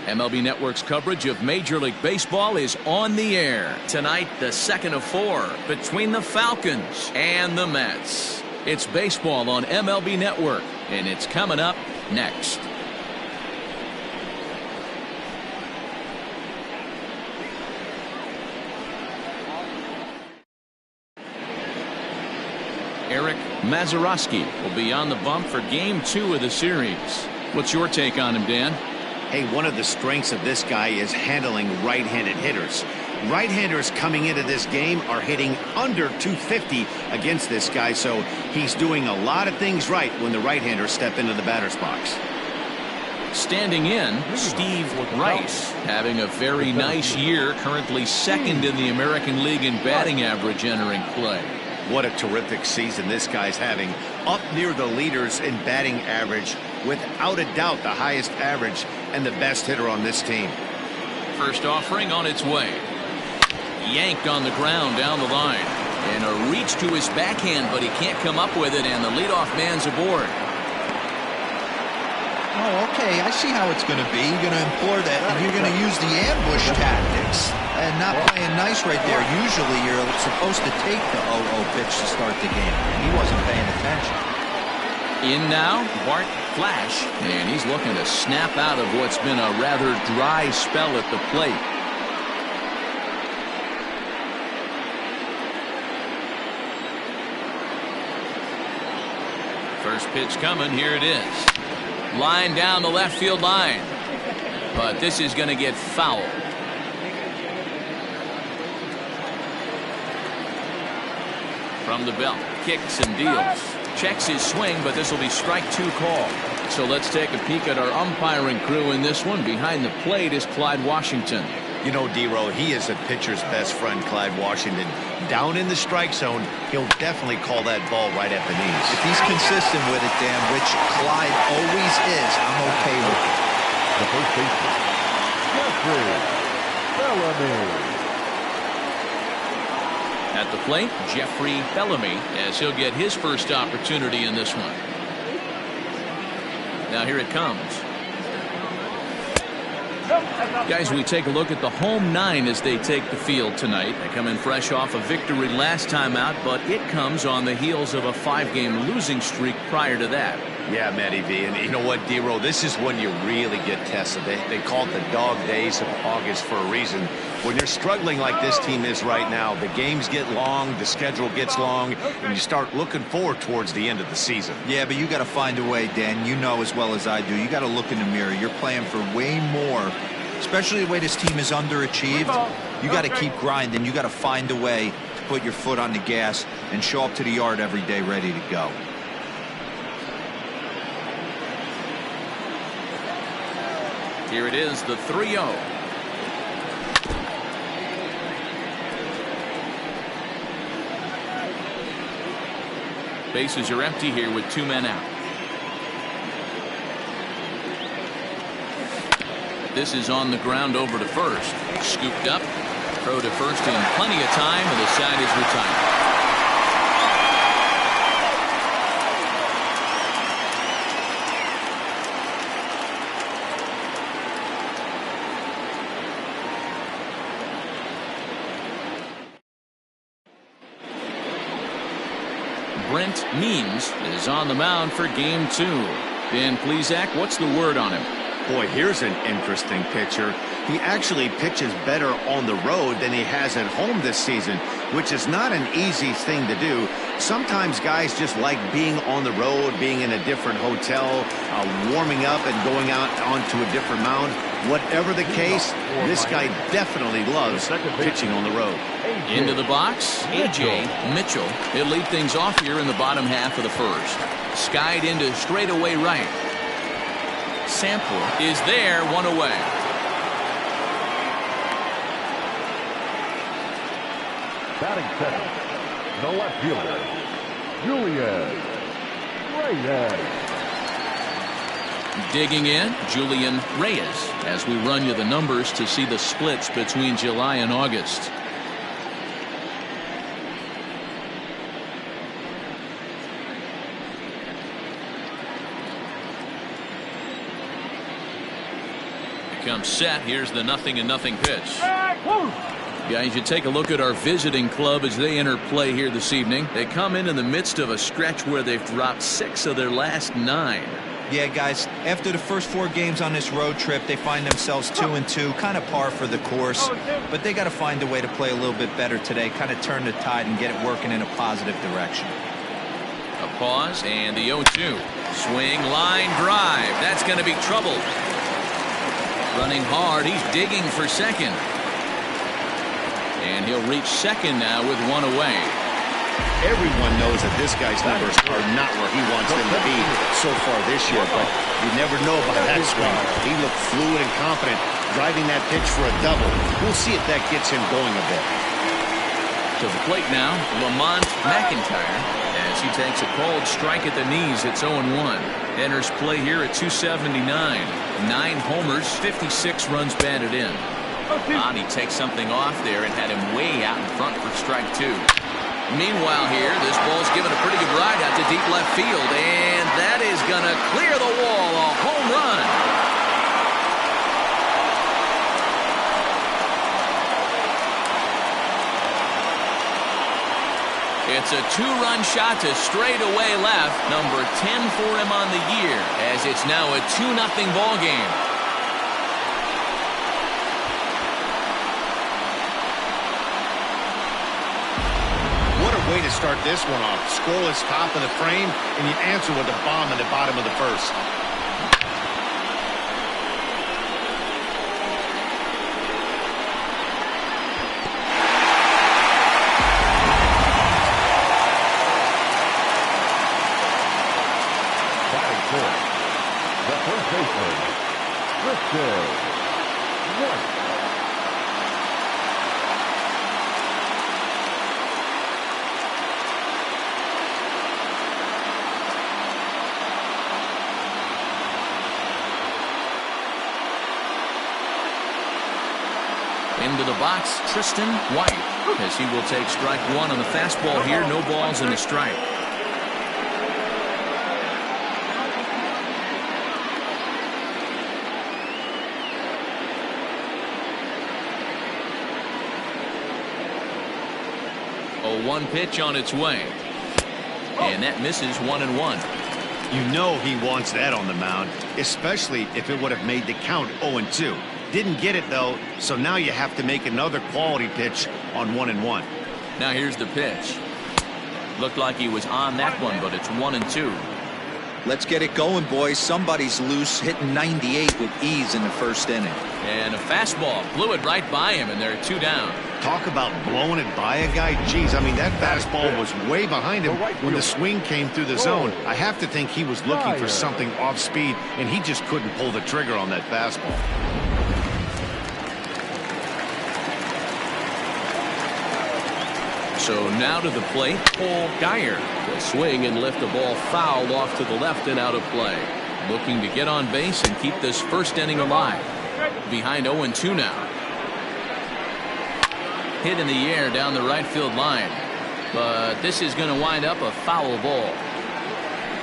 MLB Network's coverage of Major League Baseball is on the air. Tonight, the second of 4 between the Falcons and the Mets. It's baseball on MLB Network, and it's coming up next. Eric Mazeroski will be on the bump for Game 2 of the series. What's your take on him, Dan? Hey, one of the strengths of this guy is handling right-handed hitters. Right-handers coming into this game are hitting under 250 against this guy, so he's doing a lot of things right when the right-handers step into the batter's box. Standing in, Steve Rice, having a very nice year, currently second in the American League in batting average entering play. What a terrific season this guy's having. Up near the leaders in batting average, without a doubt the highest average and the best hitter on this team. First offering on its way. Yanked on the ground down the line. And a reach to his backhand, but he can't come up with it, and the leadoff man's aboard. Oh, okay, I see how it's going to be. You're going to implore that, and you're going to use the ambush tactics. And not playing nice right there. Usually you're supposed to take the 0-0 pitch to start the game. And he wasn't paying attention. In now, Bart Flash, and he's looking to snap out of what's been a rather dry spell at the plate. First pitch coming, here it is. Line down the left field line. But this is going to get fouled. From the belt, kicks and deals. Checks his swing, but this will be strike 2 call. So let's take a peek at our umpiring crew in this one. Behind the plate is Clyde Washington. You know, D-Row, he is a pitcher's best friend, Clyde Washington. Down in the strike zone, he'll definitely call that ball right at the knees. If he's consistent with it, Dan, which Clyde always is, I'm okay with it. The first baseman, Jeffrey Bellamy. At the plate, Jeffrey Bellamy, as he'll get his first opportunity in this one. Now here it comes. Guys, we take a look at the home 9 as they take the field tonight. They come in fresh off a victory last time out, but it comes on the heels of a 5-game losing streak prior to that. Yeah, Matty V, and you know what, D-Row, this is when you really get tested. They call it the dog days of August for a reason. When you're struggling like this team is right now, the games get long, the schedule gets long, and you start looking forward towards the end of the season. Yeah, but you got to find a way, Dan. You know as well as I do. You got to look in the mirror. You're playing for way more, especially the way this team is underachieved. You got to keep grinding. You got to find a way to put your foot on the gas and show up to the yard every day ready to go. Here it is, the 3-0. Bases are empty here with 2 men out. This is on the ground over to first. Scooped up. Throw to first in plenty of time, and the side is retired. Brent Means is on the mound for Game 2. Dan Plesac, what's the word on him? Boy, here's an interesting pitcher. He actually pitches better on the road than he has at home this season, which is not an easy thing to do. Sometimes guys just like being on the road, being in a different hotel, warming up and going out onto a different mound. Whatever the case, this guy definitely loves pitching on the road. Into the box, A.J. Mitchell. He'll lead things off here in the bottom half of the first. Skied into straightaway right. Sample is there, 1 away. Batting second, the left fielder, Julian Reyes. Digging in, Julian Reyes, as we run you the numbers to see the splits between July and August. comes set. Here's the 0-0 pitch. Guys, you take a look at our visiting club as they enter play here this evening. They come in the midst of a stretch where they've dropped 6 of their last 9. Yeah, guys, after the first 4 games on this road trip, they find themselves 2-2, kind of par for the course. But they got to find a way to play a little bit better today, kind of turn the tide and get it working in a positive direction. A pause and the 0-2. Swing, line, drive. That's going to be trouble. Running hard, he's digging for second. And he'll reach second now with 1 away. Everyone knows that this guy's numbers are not where he wants them to be so far this year, but you never know about that swing. He looked fluid and confident, driving that pitch for a double. We'll see if that gets him going a bit. To the plate now, Lamont McIntyre, as he takes a cold strike at the knees. It's 0-1. Enters play here at 279. 9 homers, 56 runs batted in. He takes something off there and had him way out in front for strike 2. Meanwhile here, this ball's given a pretty good ride out to deep left field, and that is going to clear the wall. A home run. It's a 2-run shot to straightaway left. Number 10 for him on the year, as it's now a 2-0 ball game. Way to start this one off. Scoreless top of the frame, and you answer with a bomb in the bottom of the first. Batting fourth, the first baseman, Christian White. Into the box, Tristan White, as he will take strike 1 on the fastball here. No balls and a strike. A 1 pitch on its way. And that misses 1-1. You know he wants that on the mound, especially if it would have made the count 0-2. Didn't get it, though, so now you have to make another quality pitch on 1-1. Now here's the pitch. Looked like he was on that one, but it's 1-2. Let's get it going, boys. Somebody's loose, hitting 98 with ease in the first inning. And a fastball blew it right by him, and they're 2 down. Talk about blowing it by a guy. Geez, I mean, that fastball was way behind him when the swing came through the zone. I have to think he was looking for something off speed, and he just couldn't pull the trigger on that fastball. So now to the plate, Paul Geyer will swing and lift the ball foul off to the left and out of play. Looking to get on base and keep this first inning alive. Behind 0-2 now. Hit in the air down the right field line. But this is going to wind up a foul ball.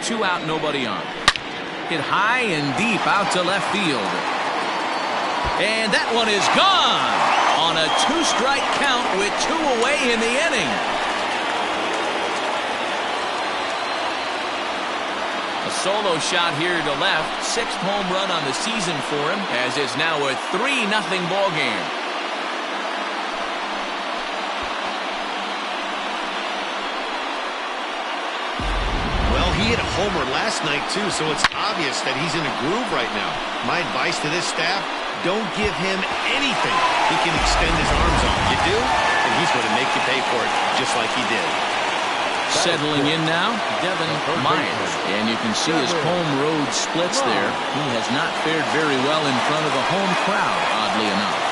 2 out, nobody on. Hit high and deep out to left field. And that one is gone on a 2-strike count with 2 away in the inning. A solo shot here to left. 6th home run on the season for him, as it's now a 3-0 ball game. Well, he hit a homer last night, too, so it's obvious that he's in a groove right now. My advice to this staff, don't give him anything he can extend his arms on. You do, and he's going to make you pay for it, just like he did. Settling in now, Devin Myers. And you can see his home road splits there. He has not fared very well in front of a home crowd, oddly enough.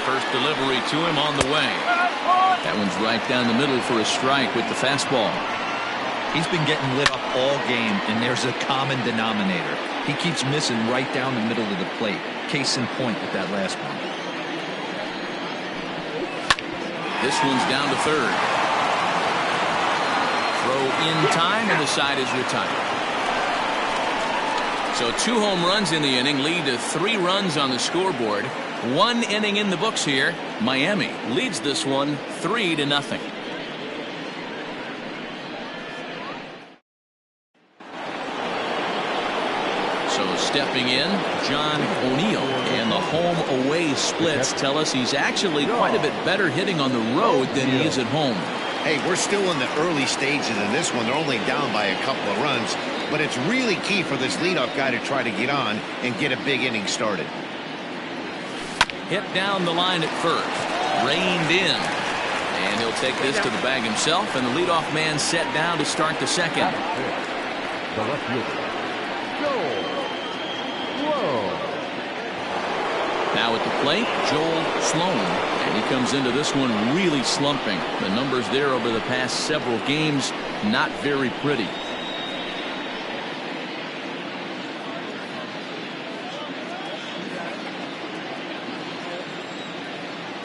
First delivery to him on the way. That one's right down the middle for a strike with the fastball. He's been getting lit up all game, and there's a common denominator. He keeps missing right down the middle of the plate. Case in point with that last one. This one's down to third. Throw in time, and the side is retired. So 2 home runs in the inning lead to 3 runs on the scoreboard. 1 inning in the books here. Miami leads this one 3-0. So stepping in, John O'Neill, and the home-away splits tell us he's actually quite a bit better hitting on the road than he is at home. Hey, we're still in the early stages in this one. They're only down by a couple of runs, but it's really key for this leadoff guy to try to get on and get a big inning started. Hit down the line at first, reined in, and he'll take this to the bag himself, and the leadoff man set down to start the second. The left fielder, Joel. Now at the plate, Joel Sloan, and he comes into this one really slumping. The numbers there over the past several games, not very pretty.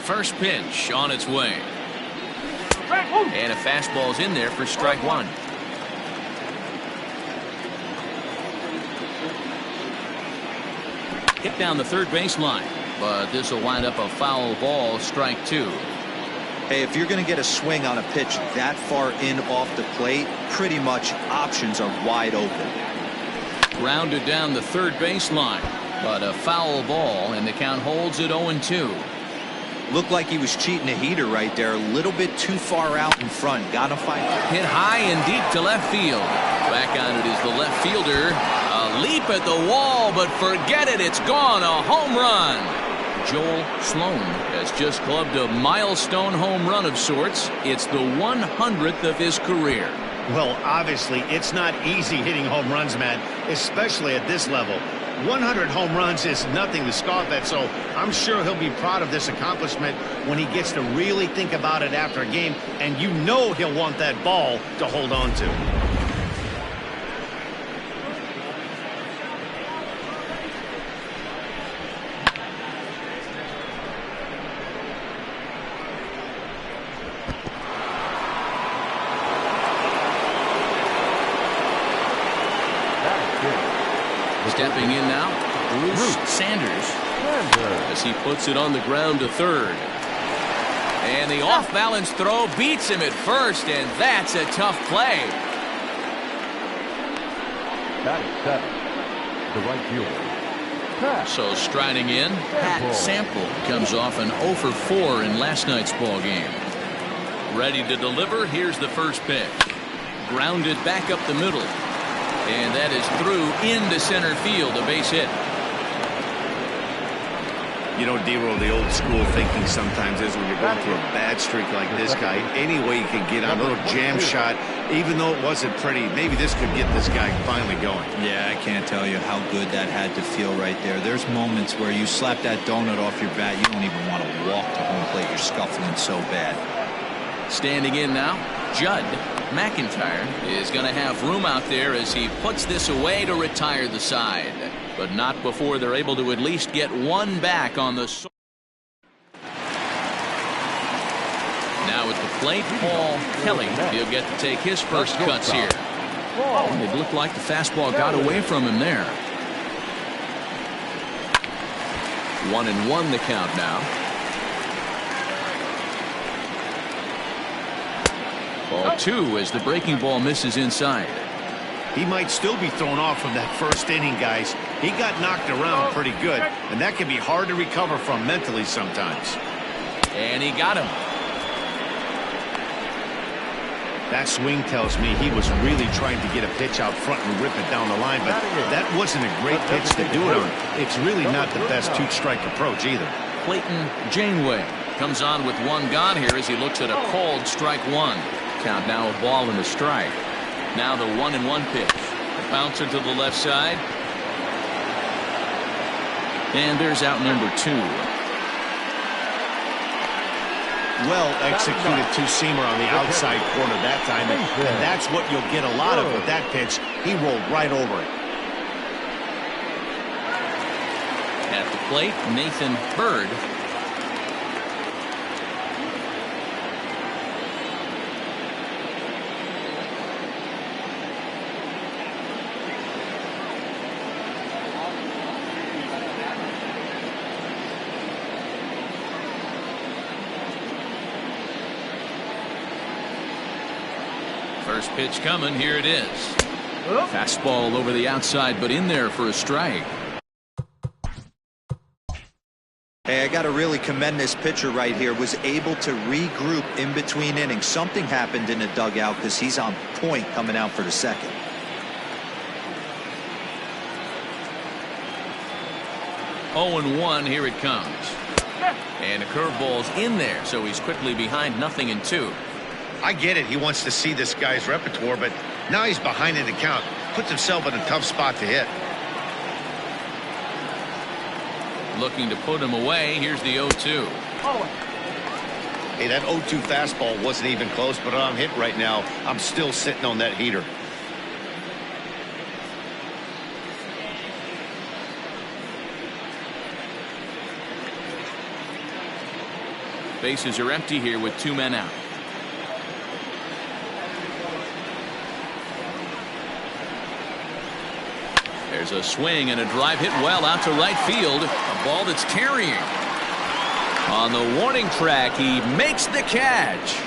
First pitch on its way. And a fastball's in there for strike 1. Hit down the third baseline, but this will wind up a foul ball, strike 2. Hey, if you're going to get a swing on a pitch that far in off the plate, pretty much options are wide open. Grounded down the third baseline, but a foul ball, and the count holds at 0-2. Looked like he was cheating a heater right there. A little bit too far out in front. Got to find it. Hit high and deep to left field. Back on it is the left fielder. A leap at the wall, but forget it. It's gone. A home run. Joel Sloan has just clubbed a milestone home run of sorts. It's the 100th of his career. Well, obviously, it's not easy hitting home runs, Matt, especially at this level. 100 home runs is nothing to scoff at, so I'm sure he'll be proud of this accomplishment when he gets to really think about it after a game, and you know he'll want that ball to hold on to. Stepping in now, Bruce Sanders, as he puts it on the ground to third. And the off-balance throw beats him at first, and that's a tough play. The right fielder. So striding in, Pat Sample comes off an 0 for 4 in last night's ball game. Ready to deliver. Here's the first pitch. Grounded back up the middle. And that is through into center field, a base hit. You know, D-Roll, the old school thinking sometimes is when you're going through a bad streak like this guy, any way you can get on a little jam shot, even though it wasn't pretty, maybe this could get this guy finally going. Yeah, I can't tell you how good that had to feel right there. There's moments where you slap that donut off your bat, you don't even want to walk to home plate. You're scuffling so bad. Standing in now, Judd McIntyre is going to have room out there as he puts this away to retire the side. But not before they're able to at least get one back on the. Now at the plate, Paul Kelly. He'll get to take his first cuts here. It looked like the fastball got away from him there. 1-1 the count now. Ball 2 as the breaking ball misses inside. He might still be thrown off from that first inning, guys. He got knocked around pretty good, and that can be hard to recover from mentally sometimes. And he got him. That swing tells me he was really trying to get a pitch out front and rip it down the line, but that wasn't a great pitch to do it on. It's really not the best two-strike approach either. Clayton Janeway comes on with one gone here as he looks at a called strike 1. Count now a ball and a strike. Now the 1-1 pitch. A bouncer to the left side. And there's out number 2. Well executed two-seamer on the outside corner that time, and that's what you'll get a lot of with that pitch. He rolled right over it. At the plate, Nathan Bird. First pitch coming. Here it is. Fastball over the outside, but in there for a strike. Hey, I got to really commend this pitcher right here. Was able to regroup in between innings. Something happened in the dugout because he's on point coming out for the second. Oh and 1. Here it comes. And a curveball's in there, so he's quickly behind 0-2. I get it. He wants to see this guy's repertoire, but now he's behind in the count. Puts himself in a tough spot to hit. Looking to put him away. Here's the 0-2. Hey, that 0-2 fastball wasn't even close, but I'm hit right now. I'm still sitting on that heater. Bases are empty here with 2 men out. There's a swing and a drive hit well out to right field. A ball that's carrying. On the warning track, he makes the catch.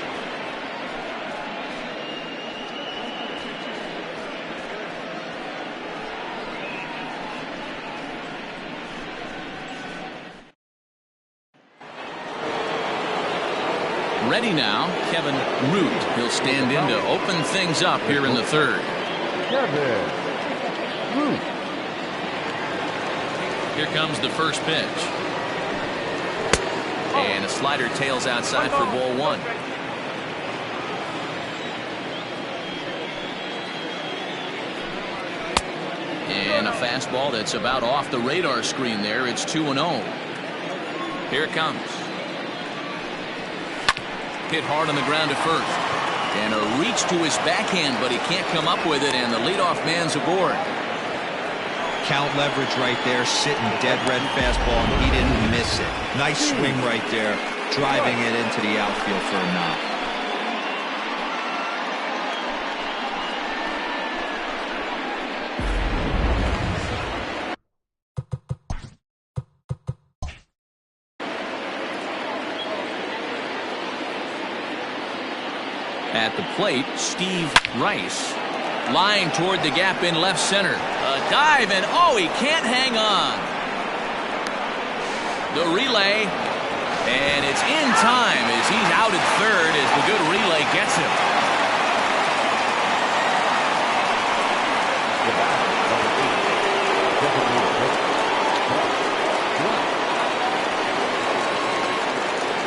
Ready now, Kevin Root. He'll stand in to open things up here in the third. Kevin Root. Here comes the first pitch. And a slider tails outside for ball 1. And a fastball that's about off the radar screen there. It's 2-0. Here it comes. Hit hard on the ground to first. And a reach to his backhand, but he can't come up with it, and the leadoff man's aboard. Count leverage right there, sitting dead red fastball, and he didn't miss it. Nice swing right there, driving it into the outfield for a knock. At the plate, Steve Rice. Line toward the gap in left center. A dive, and oh, he can't hang on. The relay, and it's in time as he's out at third as the good relay gets him.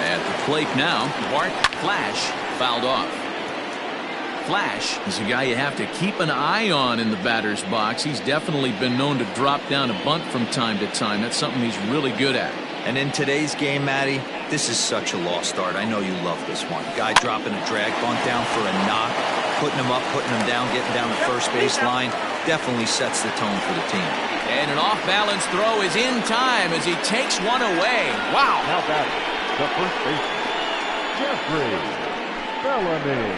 At the plate now, Bart Flash fouled off. Flash is a guy you have to keep an eye on in the batter's box. He's definitely been known to drop down a bunt from time to time. That's something he's really good at. And in today's game, Matty, this is such a lost art. I know you love this one. Guy dropping a drag bunt down for a knock, putting him up, putting him down, getting down the first base line. Definitely sets the tone for the team. And an off-balance throw is in time as he takes one away. Wow. Now batting, the first baseman, Jeffrey Bellamy.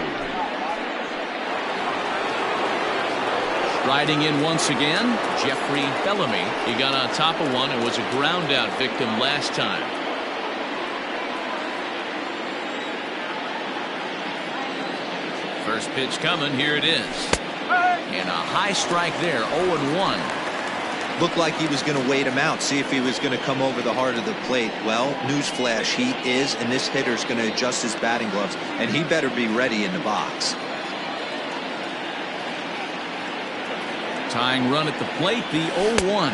Riding in once again, Jeffrey Bellamy. He got on top of one and was a ground-out victim last time. First pitch coming. Here it is. And a high strike there, 0-1. Looked like he was going to wait him out, see if he was going to come over the heart of the plate. Well, newsflash, he is, and this hitter's going to adjust his batting gloves, and he better be ready in the box. Tying run at the plate, the 0-1.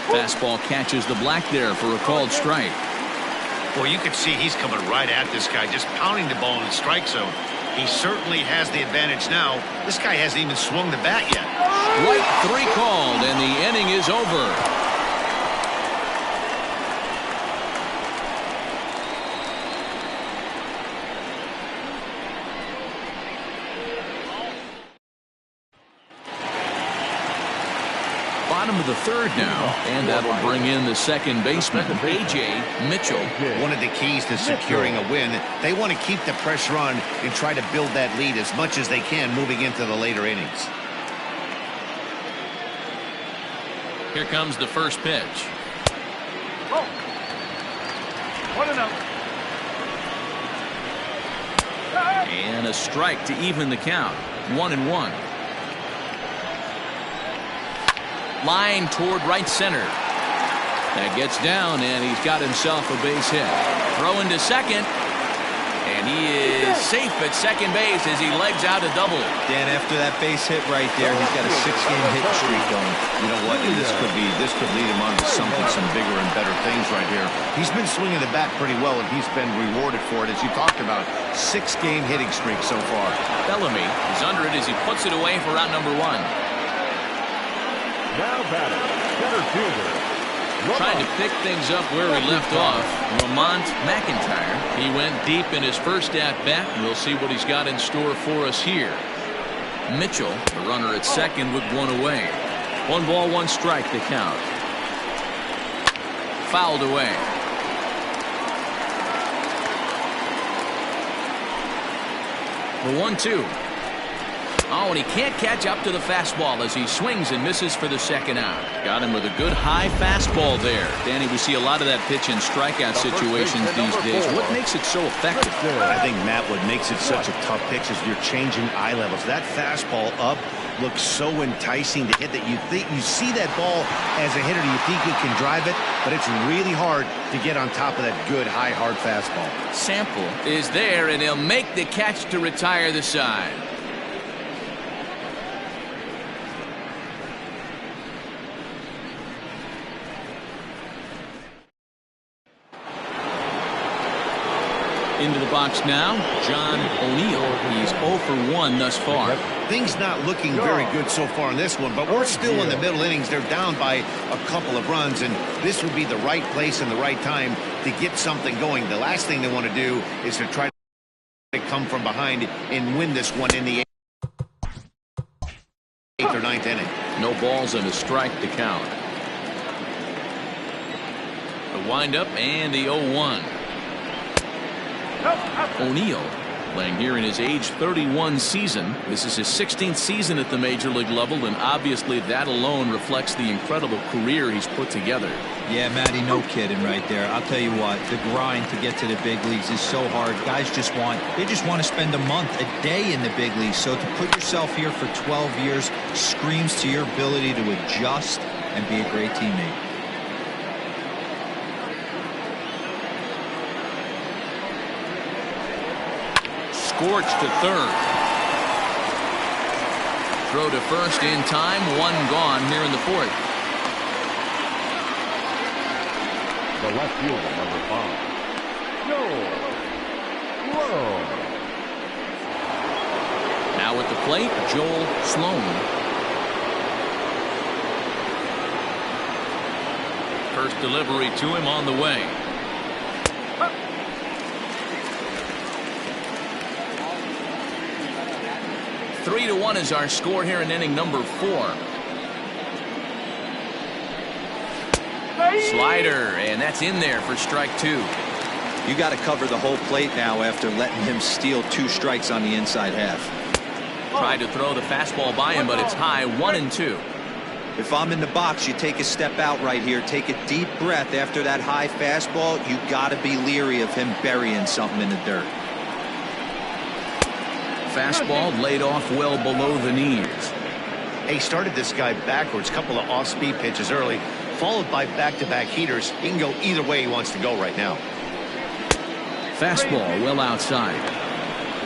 Fastball catches the black there for a called strike. Well, you can see he's coming right at this guy, just pounding the ball in the strike zone. He certainly has the advantage now. This guy hasn't even swung the bat yet. Strike 3 called, and the inning is over. Bottom of the third now, and that'll bring in the second baseman, A.J. Mitchell. One of the keys to securing a win, they want to keep the pressure on and try to build that lead as much as they can moving into the later innings. Here comes the first pitch. Oh. 1-0. And a strike to even the count. 1-1. Line toward right center. That gets down, and he's got himself a base hit. Throw into second. And he is safe at second base as he legs out a double. Dan, after that base hit right there, he's got a 6-game hit streak going. You know what? And this could lead him on to something, some bigger and better things right here. He's been swinging the bat pretty well, and he's been rewarded for it, as you talked about. 6-game hitting streak so far. Bellamy is under it as he puts it away for out number 1. Now batting, center fielder. Trying to pick things up where he left off, Lamont McIntyre. He went deep in his first at-bat. We'll see what he's got in store for us here. Mitchell, the runner at second with one away. 1 ball, 1 strike to count. Fouled away. The 1-2. Oh, and he can't catch up to the fastball as he swings and misses for the second out. Got him with a good high fastball there. Danny, we see a lot of that pitch in strikeout situations these days. What makes it so effective? I think, Matt, what makes it such a tough pitch is you're changing eye levels. That fastball up looks so enticing to hit that you see that ball as a hitter, you think you can drive it, but it's really hard to get on top of that good high hard fastball. Sample is there, and he'll make the catch to retire the side. Into the box now, John O'Neill. He's 0 for 1 thus far. Things not looking very good so far in this one, but we're still in the middle innings. They're down by a couple of runs, and this would be the right place and the right time to get something going. The last thing they want to do is to try to come from behind and win this one in the 8th or 9th inning. No balls and a strike to count. The windup and the 0-1. O'Neill playing here in his age 31 season. This is his 16th season at the major league level, and obviously that alone reflects the incredible career he's put together. Yeah, Matty, no kidding right there. I'll tell you what, the grind to get to the big leagues is so hard. Guys just want to spend a month, a day in the big leagues. So to put yourself here for 12 years screams to your ability to adjust and be a great teammate. Scorched to third. Throw to first in time. 1 gone here in the 4th. The left fielder, number 5. Joel. Now at the plate, Joel Sloan. First delivery to him on the way. 3-1 is our score here in inning number 4. Slider, and that's in there for strike 2. You got to cover the whole plate now after letting him steal 2 strikes on the inside half. Tried to throw the fastball by him, but it's high. 1-2. If I'm in the box, you take a step out right here. Take a deep breath after that high fastball. You got to be leery of him burying something in the dirt. Fastball laid off well below the knees. He started this guy backwards, couple of off-speed pitches early, followed by back-to-back heaters. He can go either way he wants to go right now. Fastball well outside.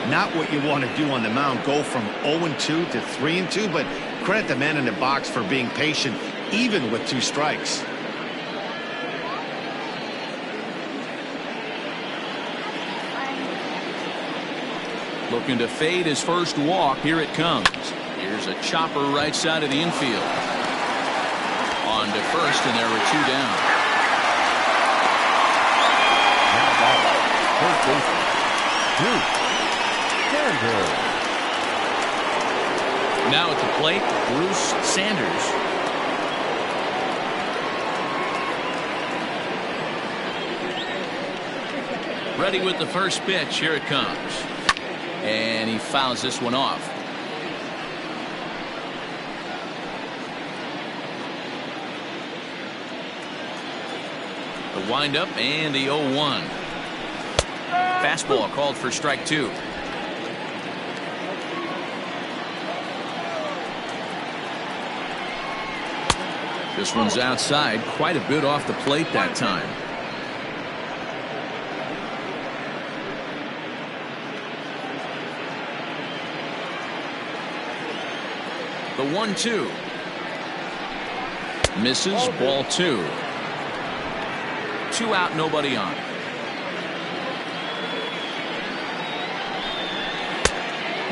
Not what you want to do on the mound, go from 0-2 to 3-2, but credit the man in the box for being patient, even with 2 strikes. Looking to fade his first walk. Here it comes. Here's a chopper right side of the infield. On to first, and there were 2 down. First baseman, Bruce Sanders. Now at the plate, Bruce Sanders. Ready with the first pitch. Here it comes. And he fouls this one off. The windup and the 0-1. Fastball called for strike 2. This one's outside, quite a bit off the plate that time. The 1-2. Misses, ball 2. 2 out, nobody on.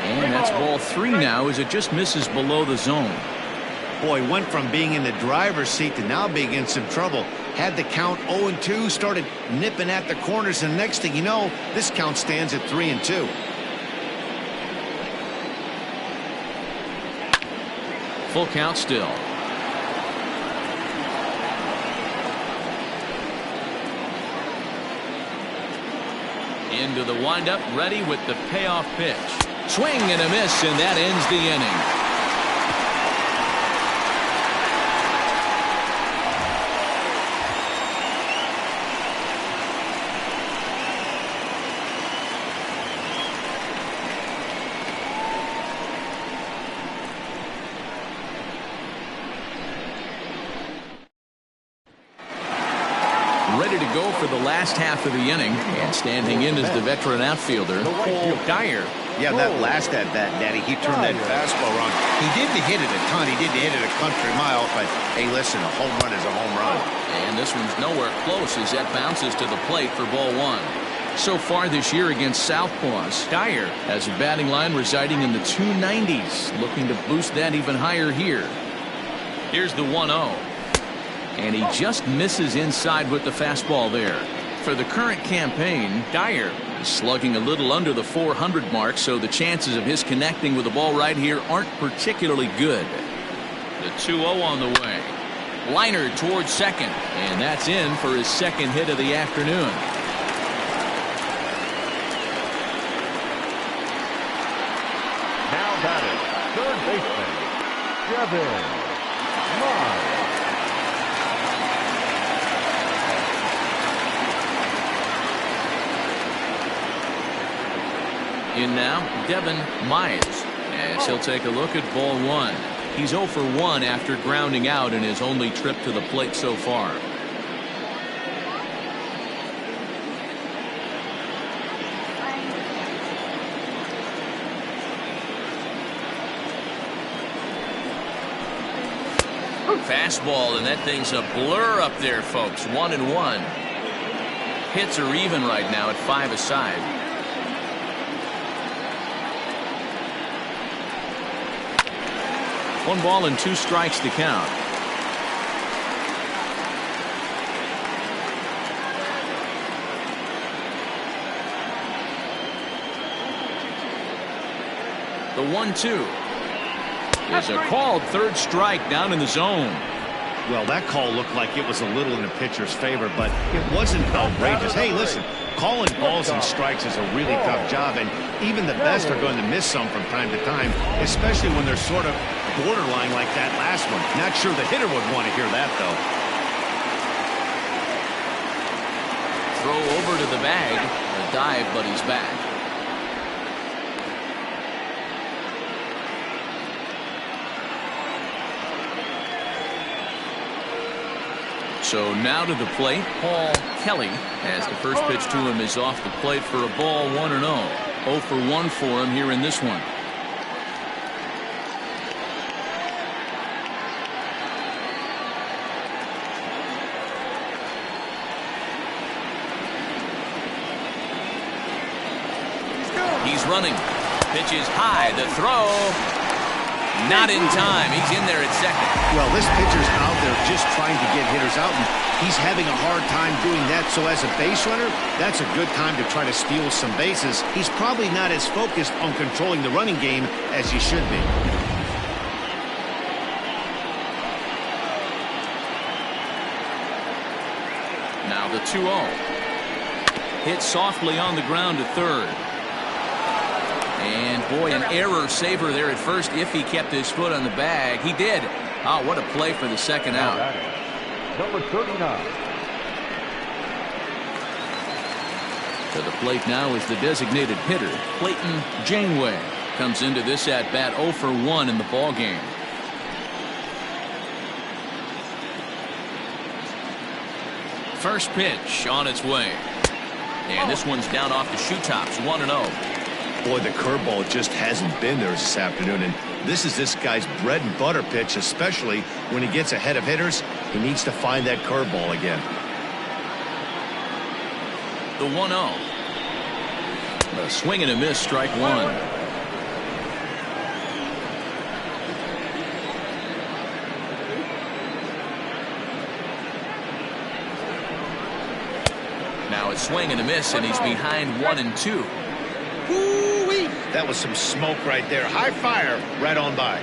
And that's ball 3 now as it just misses below the zone. Boy, went from being in the driver's seat to now being in some trouble. Had the count 0-2, started nipping at the corners, and next thing you know, this count stands at 3-2. Full count still. Into the windup, ready with the payoff pitch. Swing and a miss, and that ends the inning. Ready to go for the last half of the inning, and standing in is the veteran outfielder, Paul Dyer. Yeah, that last at bat, Daddy, he turned that fastball around. He didn't hit it a ton. He didn't hit it a country mile, but hey, listen, a home run is a home run. And this one's nowhere close as that bounces to the plate for ball 1. So far this year against Southpaws, Dyer has a batting line residing in the 290s, looking to boost that even higher here. Here's the 1-0. And he just misses inside with the fastball there. For the current campaign, Dyer is slugging a little under the 400 mark, so the chances of his connecting with the ball right here aren't particularly good. The 2-0 on the way. Liner towards second, and that's in for his second hit of the afternoon. Now batting, third baseman, Devin Mize. In now, Devin Mize, as he'll take a look at ball 1. He's 0 for 1 after grounding out in his only trip to the plate so far. Fastball, and that thing's a blur up there, folks. 1-1. Hits are even right now at 5 aside. 1 ball and 2 strikes to count. The 1-2 is a called third strike down in the zone. Well, that call looked like it was a little in the pitcher's favor, but it wasn't outrageous. Hey, listen, calling balls and strikes is a really tough job, and even the best are going to miss some from time to time, especially when they're sort of borderline like that last one. Not sure the hitter would want to hear that, though. Throw over to the bag. A dive, but he's back. So now to the plate, Paul Kelly, as the first pitch to him is off the plate for a ball, 1-0. 0 for 1 for him here in this one. He's running. Pitch is high. The throw. Not in time. He's in there at second. Well, this pitcher's out there just trying to get hitters out, and he's having a hard time doing that. So as a base runner, that's a good time to try to steal some bases. He's probably not as focused on controlling the running game as he should be. Now the 2-0. Hit softly on the ground to third. And boy, an error saver there at first if he kept his foot on the bag. He did. Oh, what a play for the second out. Number 39. To the plate now is the designated hitter, Clayton Janeway. Comes into this at bat 0 for 1 in the ball game. First pitch on its way. And this one's down off the shoe tops, 1-0. Boy, the curveball just hasn't been there this afternoon, and this is this guy's bread and butter pitch, especially when he gets ahead of hitters. He needs to find that curveball again. The 1-0. A swing and a miss, strike one. Now a swing and a miss, and he's behind 1-2. Woo-wee. That was some smoke right there. High fire right on by.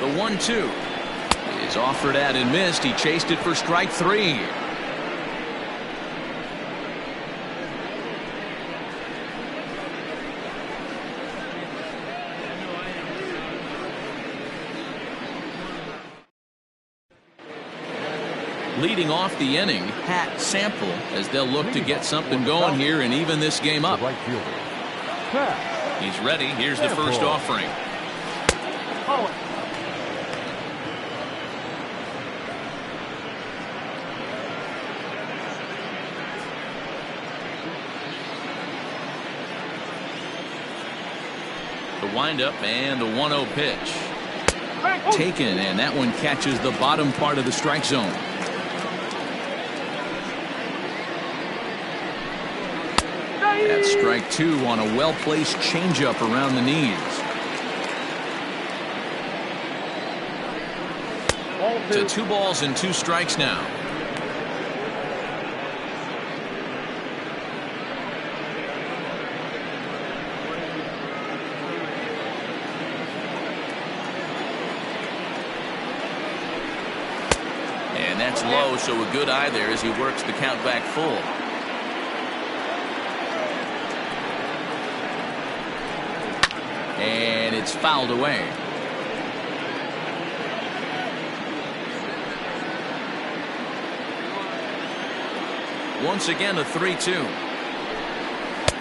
The 1-2 is offered at and missed. He chased it for strike three. Leading off the inning, Pat Sample, as they'll look to get something going here and even this game up. Right fielder. Pat He's ready. Here's the first Sample. offering. The windup and the 1-0 pitch. Taken, and that one catches the bottom part of the strike zone. That's strike two on a well-placed changeup around the knees. To 2 balls and 2 strikes now. And that's low, so a good eye there as he works the count back full. And it's fouled away. Once again, a 3-2.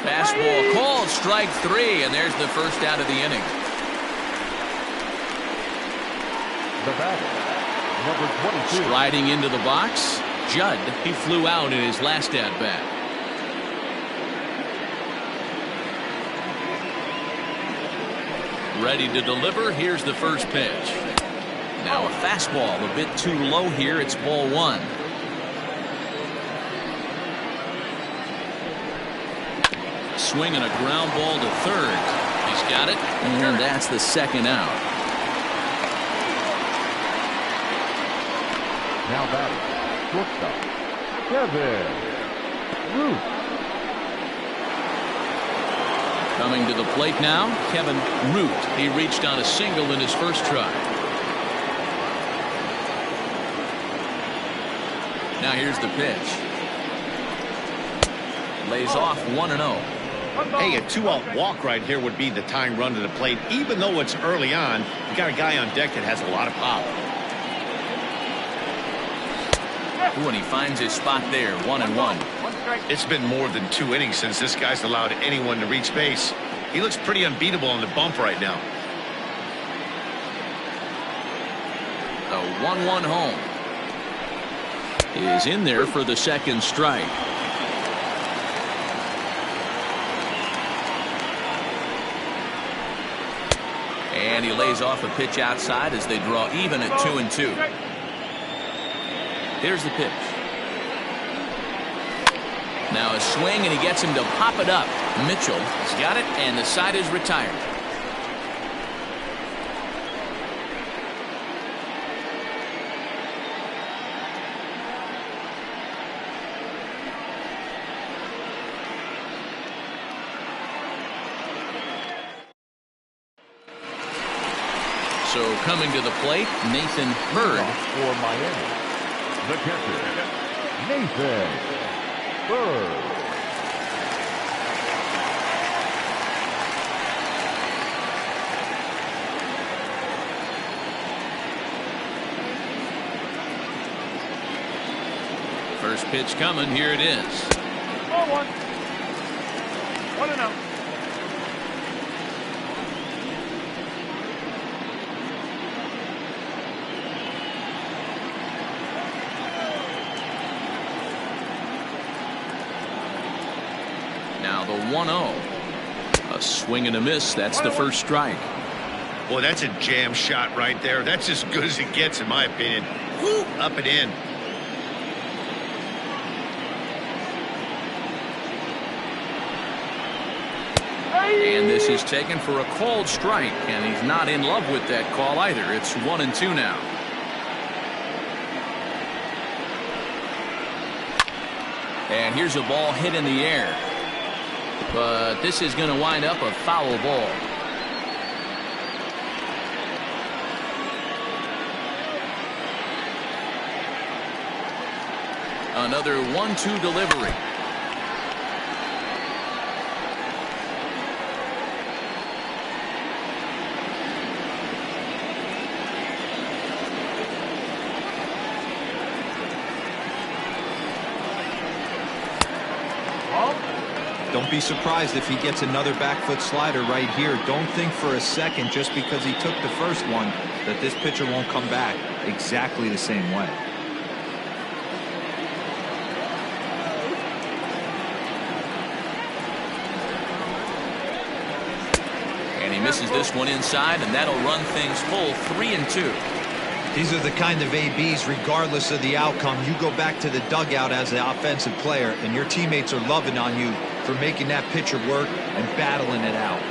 Fastball called, strike three, and there's the first out of the inning. the batter, number 22. Striding into the box, Judd. He flew out in his last at-bat. Ready to deliver. Here's the first pitch. Now a fastball a bit too low here. It's ball one. Swing and a ground ball to third. He's got it, and that's the second out. Now batting, shortstop, Kevin Root. Coming to the plate now, Kevin Root. He reached on a single in his first try. Now here's the pitch. Lays off 1-0. Hey, a 2-out walk right here would be the tying run to the plate. Even though it's early on, you got a guy on deck that has a lot of pop. Ooh, and he finds his spot there, 1-1. It's been more than 2 innings since this guy's allowed anyone to reach base. He looks pretty unbeatable on the bump right now. The 1-1 home is in there for the second strike. And he lays off a pitch outside as they draw even at 2-2. Here's the pitch. Now a swing, and he gets him to pop it up. Mitchell has got it, and the side is retired. So coming to the plate, Nathan Bird. For Miami, the catcher, Nathan Bird. First pitch coming. Here it is. 1-1. 1-0. Now the 1-0. A swing and a miss. That's the first strike. Boy, that's a jam shot right there. That's as good as it gets, in my opinion. Woo, up and in. And this is taken for a called strike, and he's not in love with that call either. It's 1-2 now. And here's a ball hit in the air. But this is going to wind up a foul ball. Another 1-2 delivery. Don't be surprised if he gets another back foot slider right here. Don't think for a second, just because he took the first one, that this pitcher won't come back exactly the same way. And he misses this one inside, and that'll run things full 3-2. These are the kind of ABs, regardless of the outcome. You go back to the dugout as the offensive player, and your teammates are loving on you for making that pitcher work and battling it out.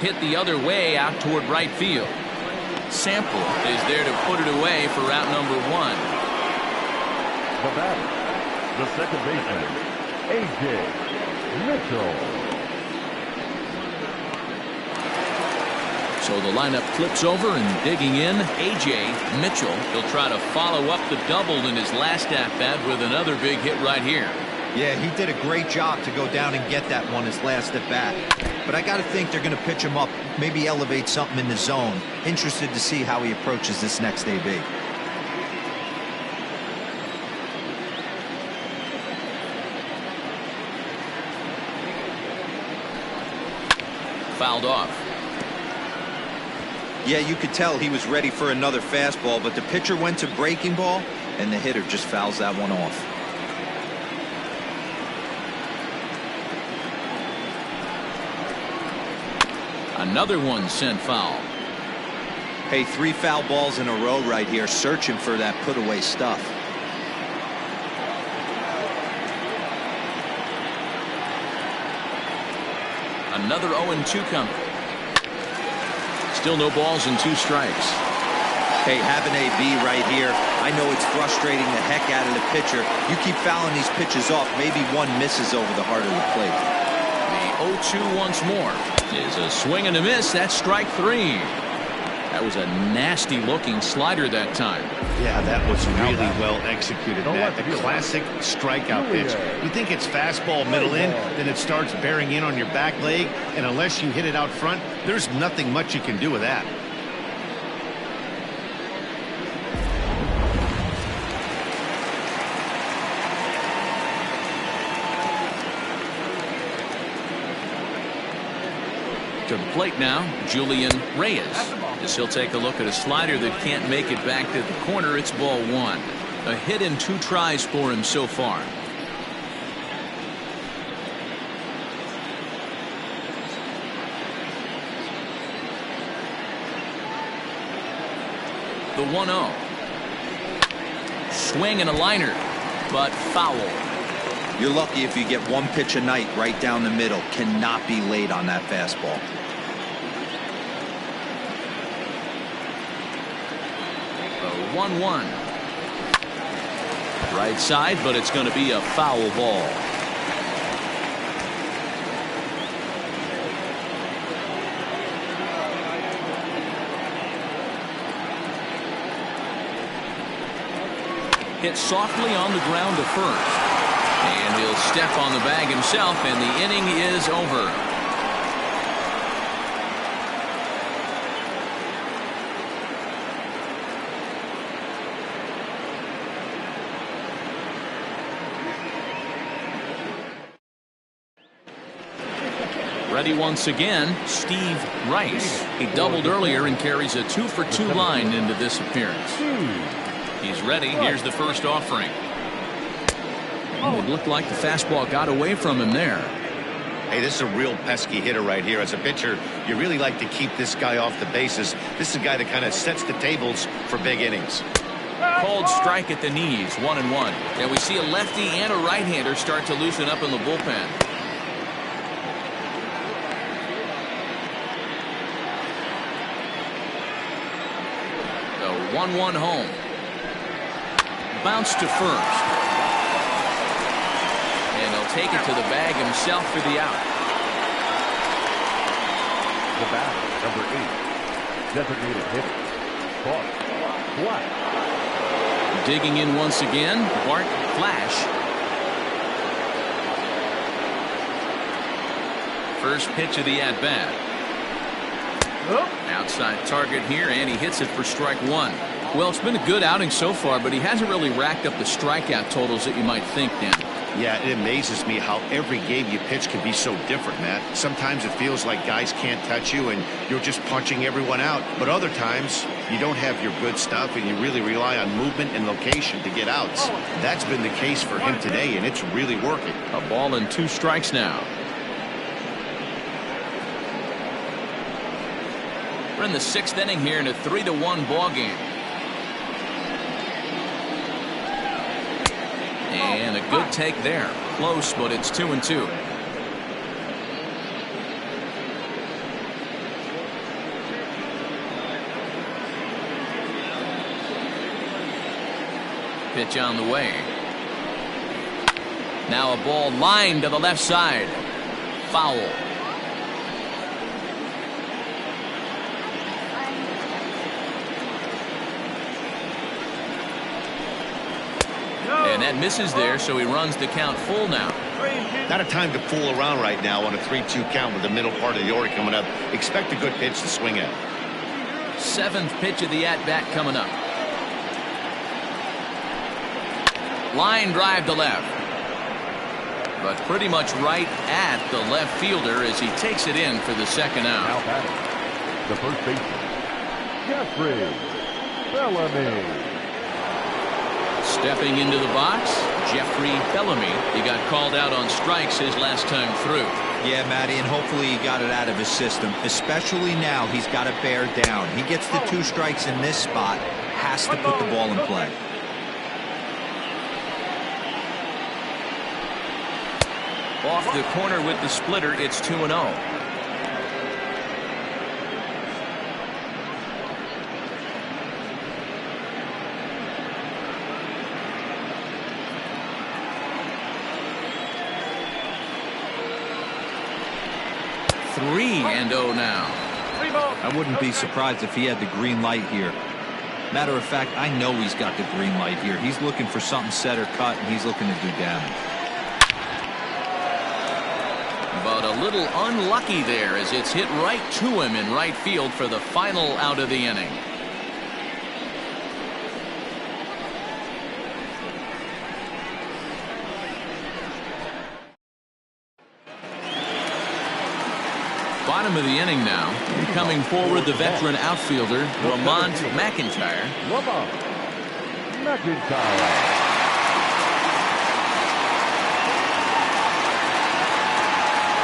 Hit the other way out toward right field. Sample is there to put it away for out number 1. The batter, the second baseman, A.J. Mitchell. So the lineup flips over, and digging in, A.J. Mitchell. He'll try to follow up the double in his last at-bat with another big hit right here. Yeah, he did a great job to go down and get that one his last at-bat. But I got to think they're going to pitch him up, maybe elevate something in the zone. Interested to see how he approaches this next AB. Fouled off. Yeah, you could tell he was ready for another fastball, but the pitcher went to breaking ball, and the hitter just fouls that one off. Another one sent foul. Hey, 3 foul balls in a row right here, searching for that put-away stuff. Another 0-2 coming. Still no balls and 2 strikes. Hey, have an AB right here. I know it's frustrating the heck out of the pitcher. You keep fouling these pitches off, maybe one misses over the heart of the plate. The 0-2 once more is a swing and a miss. That's strike 3. That was a nasty looking slider that time. Yeah, that was really well executed, Matt. The classic strikeout pitch. You think it's fastball middle in, then it starts bearing in on your back leg, and unless you hit it out front, there's nothing much you can do with that. To the plate now, Julian Reyes. As he'll take a look at a slider that can't make it back to the corner. It's ball 1. A hit in 2 tries for him so far. The 1-0. Swing and a liner, but foul. You're lucky if you get one pitch a night right down the middle. Cannot be late on that fastball. A 1-1. Right side, but it's going to be a foul ball. Hit softly on the ground to first. And he'll step on the bag himself, and the inning is over. Ready once again, Steve Rice. He doubled earlier and carries a 2-for-2 line into this appearance. He's ready. Here's the first offering. It looked like the fastball got away from him there. Hey, this is a real pesky hitter right here. As a pitcher, you really like to keep this guy off the bases. This is a guy that kind of sets the tables for big innings. Cold strike at the knees, 1-1. And we see a lefty and a right-hander start to loosen up in the bullpen. The 1-1 home. Bounce to first. And he'll take it to the bag himself for the out. The batter, number 8, designated hitter, Bart Flash. Digging in once again, Bart Flash. First pitch of the at-bat. Outside target here, and he hits it for strike 1. Well, it's been a good outing so far, but he hasn't really racked up the strikeout totals that you might think, Dan. Yeah, it amazes me how every game you pitch can be so different, Matt. Sometimes it feels like guys can't touch you and you're just punching everyone out. But other times, you don't have your good stuff and you really rely on movement and location to get outs. That's been the case for him today, and it's really working. A ball and 2 strikes now. We're in the 6th inning here in a 3-1 ball game. And a good take there. Close, but it's 2-2. Pitch on the way. Now a ball lined to the left side. Foul. And that misses there, so he runs the count full now. Not a time to fool around right now on a 3-2 count with the middle part of the order coming up. Expect a good pitch to swing at. 7th pitch of the at-bat coming up. Line drive to left. But pretty much right at the left fielder as he takes it in for the second out. Now batting, the first baseman, Jeffrey Bellamy. Stepping into the box, Jeffrey Bellamy. He got called out on strikes his last time through. Yeah, Matty, and hopefully he got it out of his system. Especially now, he's got to bear down. He gets the 2 strikes in this spot, has to put the ball in play. Off the corner with the splitter, it's 2-0. Three and 0 now. I wouldn't be surprised if he had the green light here. Matter of fact, I know he's got the green light here. He's looking for something set or cut, and he's looking to do damage. But a little unlucky there as it's hit right to him in right field for the final out of the inning. Bottom of the inning now. Coming forward, the veteran outfielder, Lamont McIntyre. Lamont McIntyre.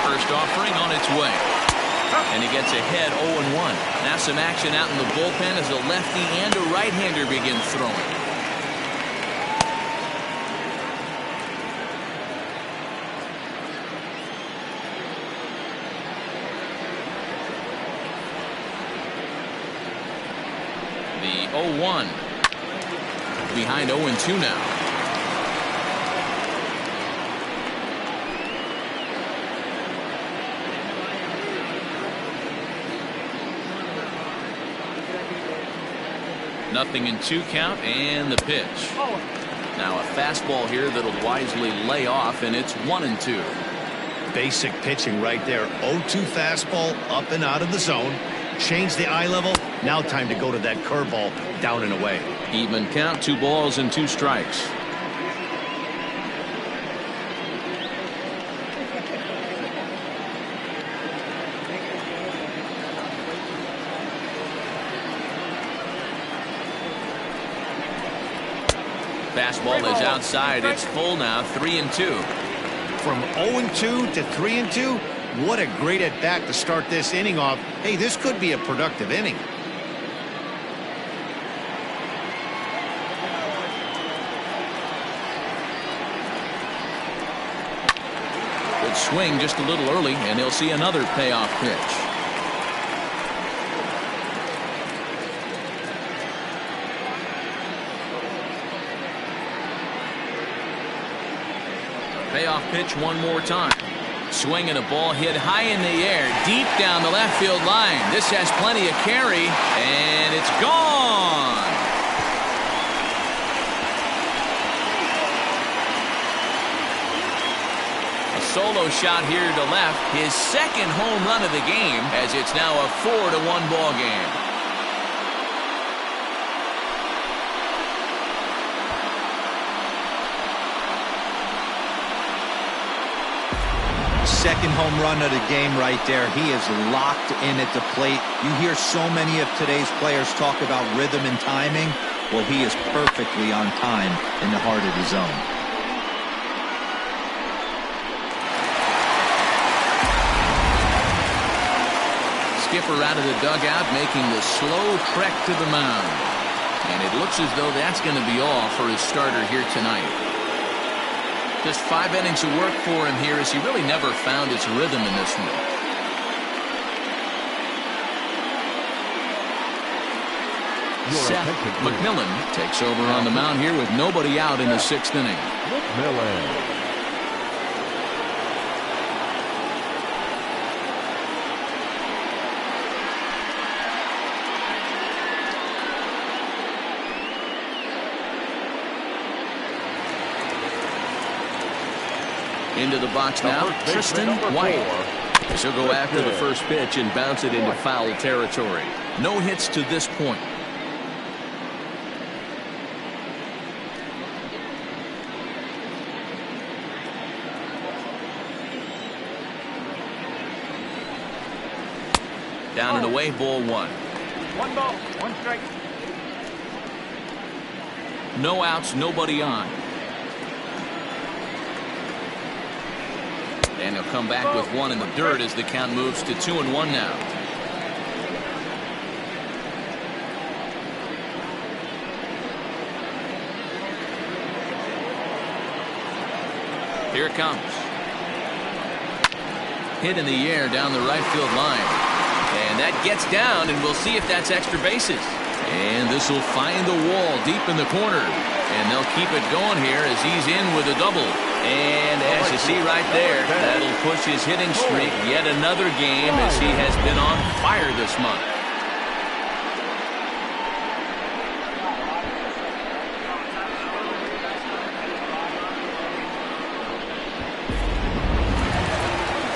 First offering on its way. And he gets ahead 0-1. Now some action out in the bullpen as a lefty and a right-hander begin throwing. The 0-1. Behind 0-2 now. Nothing in 2 count, and the pitch. Now a fastball here that'll wisely lay off, and it's 1-2. Basic pitching right there. 0-2 fastball up and out of the zone. Change the eye level. Now time to go to that curveball down and away. Even count, 2 balls and 2 strikes. Fastball is outside. It's full now, 3-2. From 0-2 to 3-2, what a great at bat to start this inning off. Hey, this could be a productive inning. Good swing just a little early, and he'll see another payoff pitch. Payoff pitch one more time. Swing and a ball hit high in the air, deep down the left field line. This has plenty of carry, and it's gone. A solo shot here to left, his second home run of the game, as it's now a 4-1 ball game. Second home run of the game right there. He is locked in at the plate. You hear so many of today's players talk about rhythm and timing. Well, he is perfectly on time in the heart of the zone. Skipper out of the dugout, making the slow trek to the mound. And it looks as though that's going to be all for his starter here tonight. Just 5 innings of work for him here, as he really never found his rhythm in this one. Seth McMillan takes over on the mound here with nobody out in the 6th inning. McMillan. Into the box now, Tristan White. He'll go after the first pitch and bounce it into foul territory. No hits to this point. Down and away, ball 1. 1 ball, 1 strike. No outs, nobody on. And he'll come back with 1 in the dirt as the count moves to 2-1 now. Here it comes. Hit in the air down the right field line. And that gets down, and we'll see if that's extra bases. And this will find the wall deep in the corner. And they'll keep it going here as he's in with a double. And as you see right there, that'll push his hitting streak yet another game, as he has been on fire this month.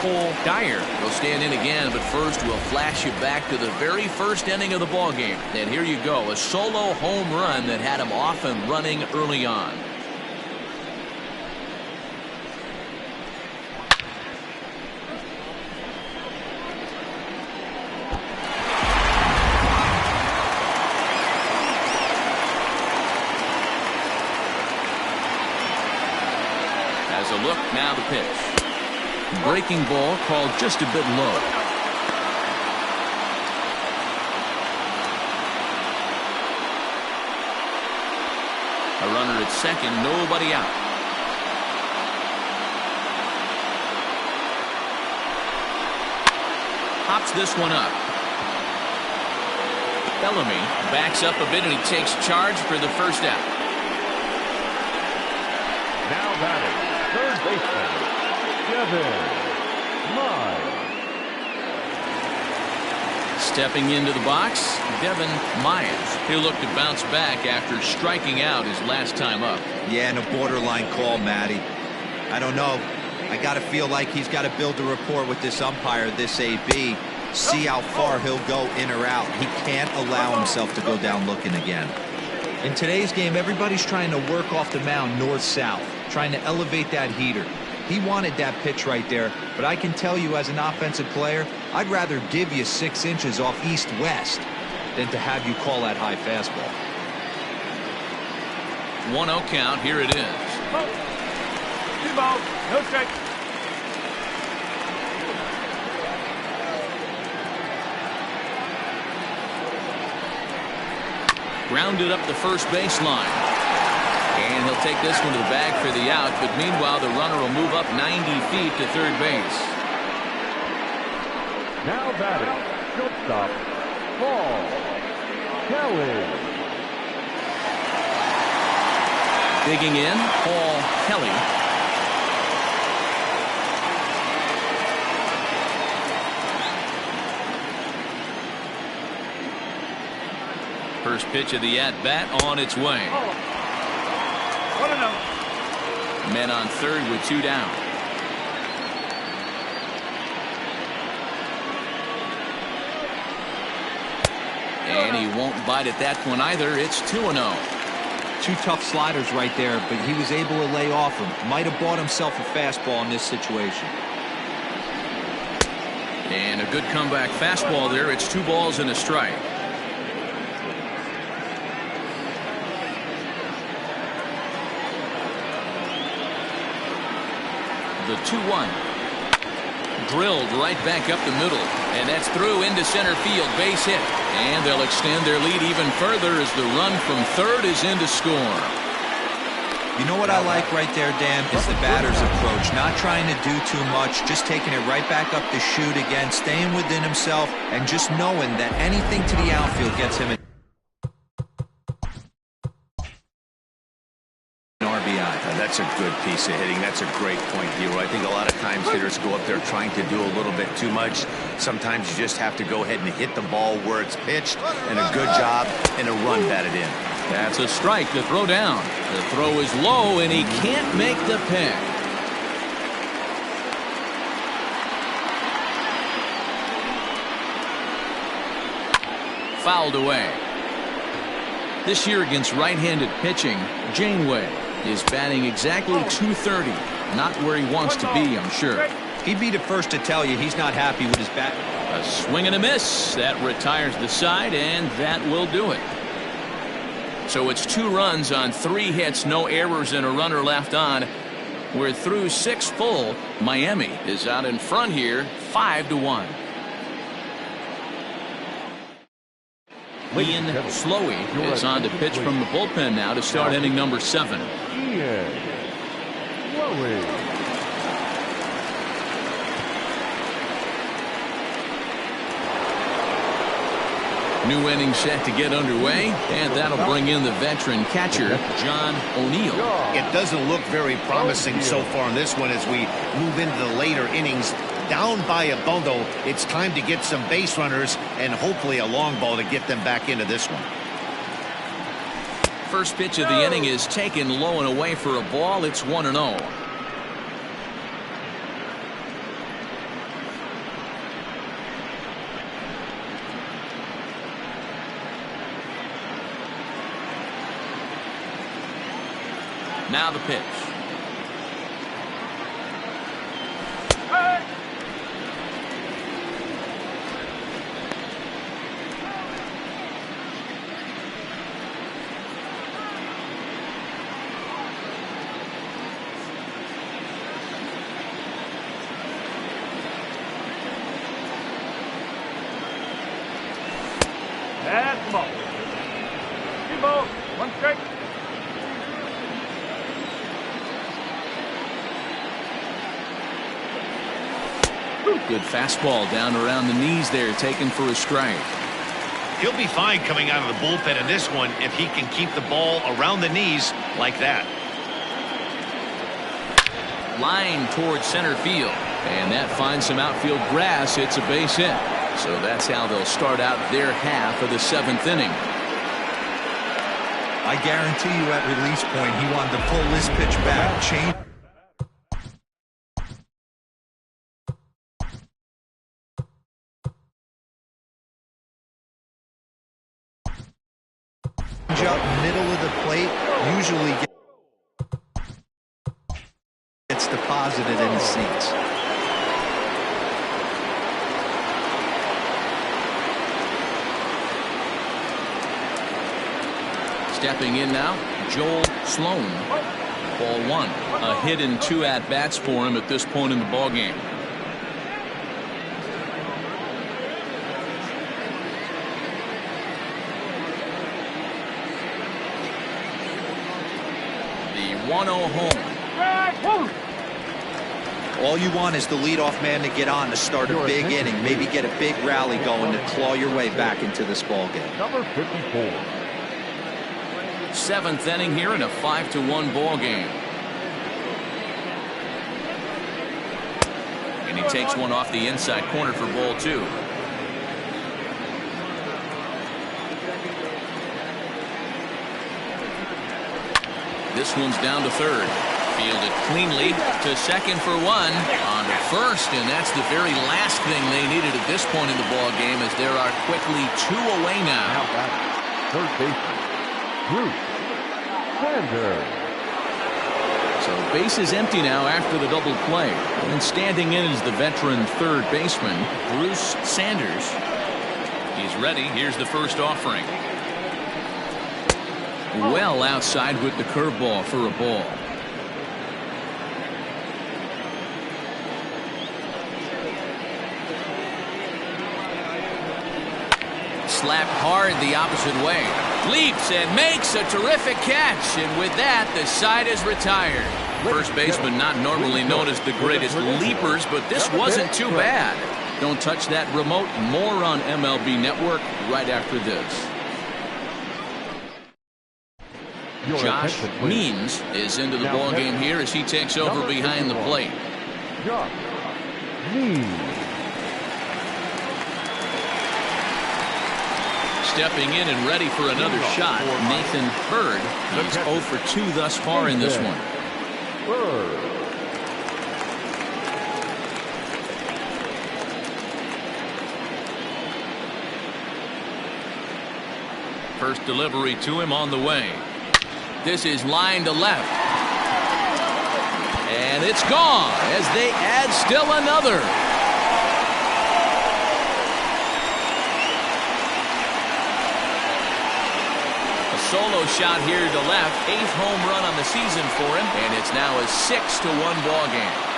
Cole Dyer will stand in again, but first we'll flash you back to the very first inning of the ball game. And here you go, a solo home run that had him off and running early on. As a look, now the pitch. Breaking ball called just a bit low. A runner at second, nobody out. Hops this one up. Bellamy backs up a bit, and he takes charge for the first out. Now batting, third baseman, Devin Miles. Stepping into the box, Devin Myers. He'll look to bounce back after striking out his last time up. Yeah, and a borderline call, Matty. I don't know. I got to feel like he's got to build a rapport with this umpire, this AB. See how far he'll go in or out. He can't allow himself to go down looking again. In today's game, everybody's trying to work off the mound north-south, trying to elevate that heater. He wanted that pitch right there, but I can tell you as an offensive player, I'd rather give you 6 inches off east-west than to have you call that high fastball. 1-0 count. Here it is. Ball. 2 balls, no strikes. Grounded up the first baseline. And he'll take this one to the bag for the out, but meanwhile the runner will move up 90 feet to third base. Now batting, shortstop, Paul Kelly. Digging in, Paul Kelly. First pitch of the at-bat on its way. 1-0. Men on third with 2 down. And he won't bite at that one either. It's 2-0. 2 tough sliders right there, but he was able to lay off him. Might have bought himself a fastball in this situation. And a good comeback fastball there. It's 2 balls and a strike. The 2-1. Drilled right back up the middle. And that's through into center field. Base hit. And they'll extend their lead even further as the run from third is in to score. You know what I like right there, Dan, is the batter's approach. Not trying to do too much, just taking it right back up the chute again, staying within himself, and just knowing that anything to the outfield gets him an RBI. That's a good piece of hitting. That's a great point, Hero. I think a lot of times hitters go up there trying to do a little bit too much. Sometimes you just have to go ahead and hit the ball where it's pitched, and a good job, and a run batted in. That's a strike to throw down. The throw is low, and he can't make the pick. Fouled away. This year against right-handed pitching, Janeway is batting exactly .230. Not where he wants to be, I'm sure. He'd be the first to tell you he's not happy with his bat. A swing and a miss. That retires the side, and that will do it. So it's 2 runs on 3 hits, no errors, and a runner left on. We're through 6 full. Miami is out in front here, 5-1. Ian Slowey is on to pitch from the bullpen now to start inning number 7. Ian Slowey. New inning set to get underway, and that'll bring in the veteran catcher, John O'Neill. It doesn't look very promising so far in this one as we move into the later innings. Down by a bundle, it's time to get some base runners and hopefully a long ball to get them back into this one. First pitch of the inning is taken low and away for a ball. It's 1-0. Now the pitch. That's the ball. 2 balls, 1 strike. Good fastball down around the knees there, taken for a strike. He'll be fine coming out of the bullpen in this one if he can keep the ball around the knees like that. Line towards center field, and that finds some outfield grass. It's a base hit. So that's how they'll start out their half of the 7th inning. I guarantee you at release point, he wanted to pull this pitch back, change up middle of the plate, usually gets deposited in the seats. Stepping in now, Joel Sloan. Ball 1. A hit and 2 at-bats for him at this point in the ballgame. The 1-0 home. All you want is the leadoff man to get on to start a big inning, maybe get a big rally going to claw your way back into this ball game. Number 54. 7th inning here in a 5-1 ball game. And he takes one off the inside corner for ball 2. This one's down to third. Fielded cleanly to second for 1. On to first, and that's the very last thing they needed at this point in the ball game, as there are quickly 2 away now. Now batting, third baseman, Bruce Sanders. So base is empty now after the double play. And standing in is the veteran third baseman, Bruce Sanders. He's ready. Here's the first offering. Well outside with the curveball for a ball. Slapped hard the opposite way. Leaps and makes a terrific catch. And with that, the side is retired. First baseman not normally known as the greatest leapers, but this wasn't too bad. Don't touch that remote. More on MLB Network right after this. Josh Means is into the ball game here as he takes over behind the plate. Josh Means. Stepping in and ready for another shot, Nathan Bird. He's 0 for 2 thus far in this one. First delivery to him on the way. This is line to left. And it's gone as they add still another. A solo shot here to left. 8th home run on the season for him. And it's now a 6-1 ball game.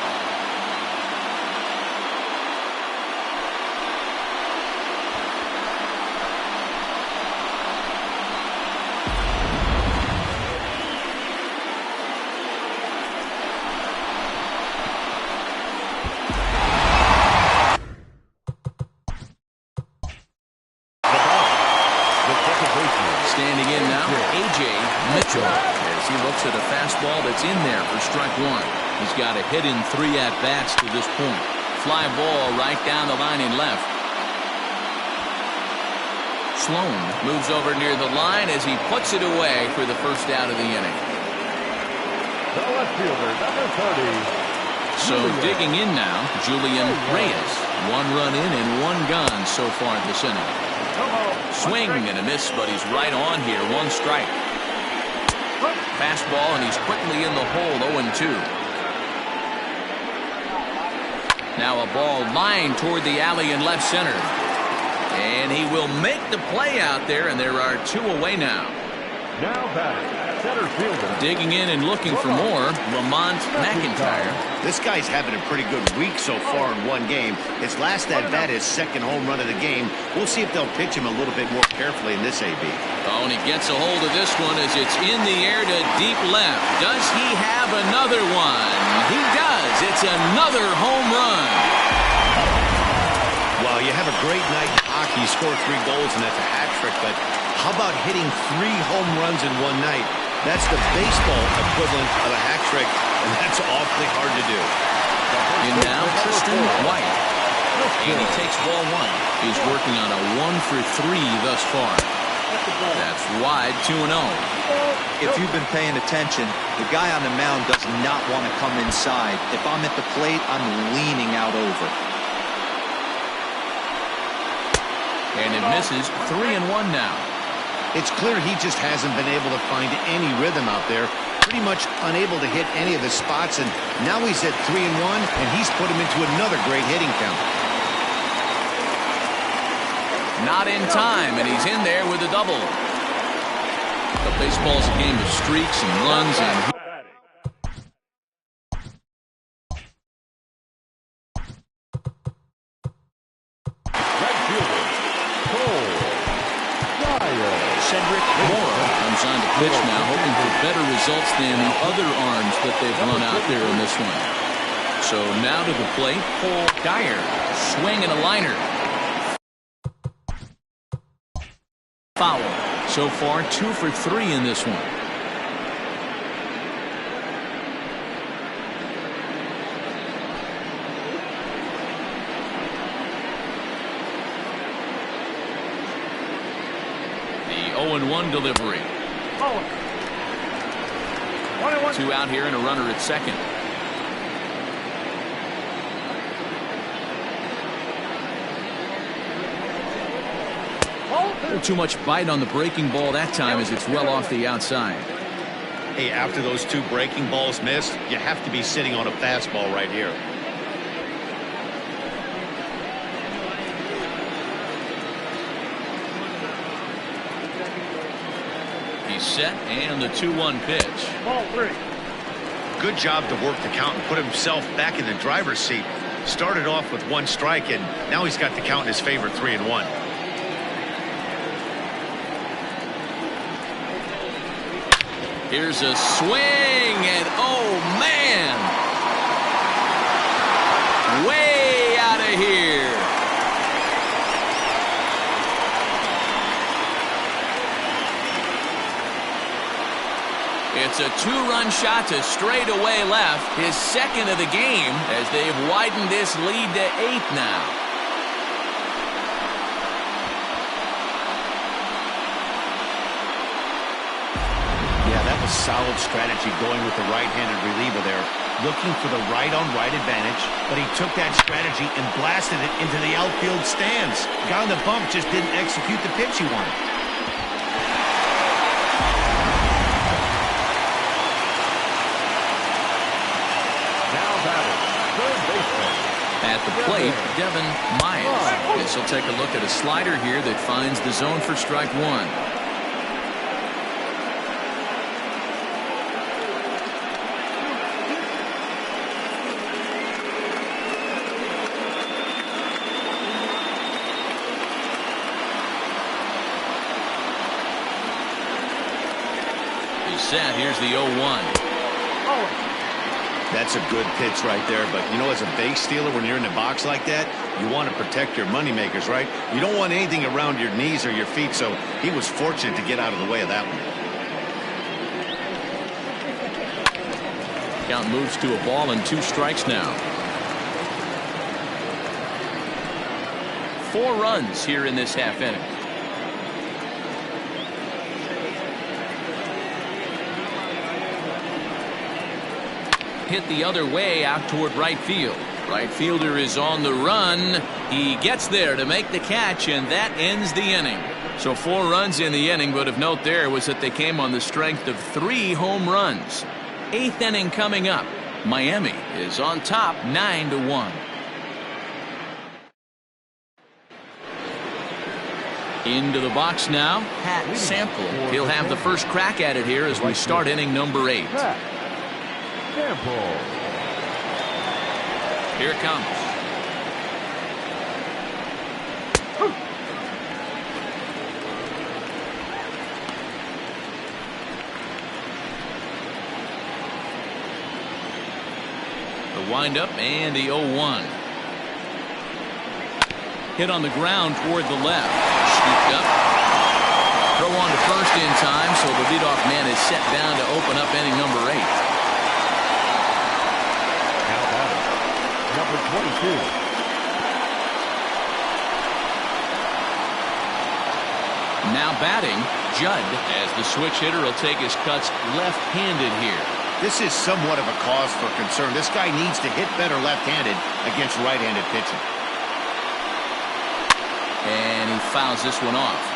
Standing in now, A.J. Mitchell, as he looks at a fastball that's in there for strike 1. He's got a hit in 3 at-bats to this point. Fly ball right down the line in left. Sloan moves over near the line as he puts it away for the first out of the inning. The left fielder, number 30. So digging in now, Julian Reyes. 1 run in and 1 gone so far this inning. Swing and a miss, but he's right on here. 1 strike. Fastball, and he's quickly in the hole. 0-2. Now a ball lined toward the alley in left center. And he will make the play out there, and there are 2 away now. Now batting, center fielder. Digging in and looking for more, Lamont McIntyre. This guy's having a pretty good week so far in 1 game. His last at-bat is 2nd home run of the game. We'll see if they'll pitch him a little bit more carefully in this AB. Oh, and he gets a hold of this one as it's in the air to deep left. Does he have another one? He does. It's another home run. Well, you have a great night in hockey. You score 3 goals, and that's a hat trick, but how about hitting 3 home runs in 1 night? That's the baseball equivalent of a hat trick, and that's awfully hard to do. And now Tristan White. And he takes ball 1. He's working on a 1 for 3 thus far. That's wide, 2-0. If you've been paying attention, the guy on the mound does not want to come inside. If I'm at the plate, I'm leaning out over. And it misses. 3-1 now. It's clear he just hasn't been able to find any rhythm out there. Pretty much unable to hit any of his spots, and now he's at 3-1, and he's put him into another great hitting count. Not in time, and he's in there with a double. But baseball is a game of streaks and runs and... on the pitch now, hoping for better results than the other arms that they've run out there in this one. So now to the plate, Paul Dyer. Swing and a liner. Foul. So far, 2 for 3 in this one. The 0-1 delivery. 2 out here and a runner at second. A little too much bite on the breaking ball that time as it's well off the outside. Hey, after those 2 breaking balls missed, you have to be sitting on a fastball right here. He's set, and the 2-1 pitch. Ball 3. Good job to work the count and put himself back in the driver's seat. Started off with 1 strike, and now he's got the count in his favor, 3-1. Here's a swing, and oh man! Way out of here. It's a 2-run shot to straightaway left, his second of the game, as they've widened this lead to 8 now. Yeah, that was solid strategy going with the right-handed reliever there, looking for the right-on-right advantage, but he took that strategy and blasted it into the outfield stands. The guy on the bump just didn't execute the pitch he wanted. At the plate, Devin Myers. This will take a look at a slider here that finds the zone for strike 1. He's set. Here's the 0-1. That's a good pitch right there, but you know, as a base stealer, when you're in the box like that, you want to protect your moneymakers, right? You don't want anything around your knees or your feet, so he was fortunate to get out of the way of that one. Count moves to a ball and 2 strikes now. 4 runs here in this half inning. Hit the other way out toward right field. Right fielder is on the run. He gets there to make the catch, and that ends the inning. So 4 runs in the inning, but of note there was that they came on the strength of 3 home runs. 8th inning coming up. Miami is on top 9-1. Into the box now, Pat Sample. He'll have the first crack at it here as we start inning number 8. Here it comes. The windup and the 0-1. Hit on the ground toward the left. Scooped up. Throw on to first in time, so the leadoff man is set down to open up inning number 8. Number 22. Now batting, Judd, as the switch hitter will take his cuts left-handed here. This is somewhat of a cause for concern. This guy needs to hit better left-handed against right-handed pitching. And he fouls this one off.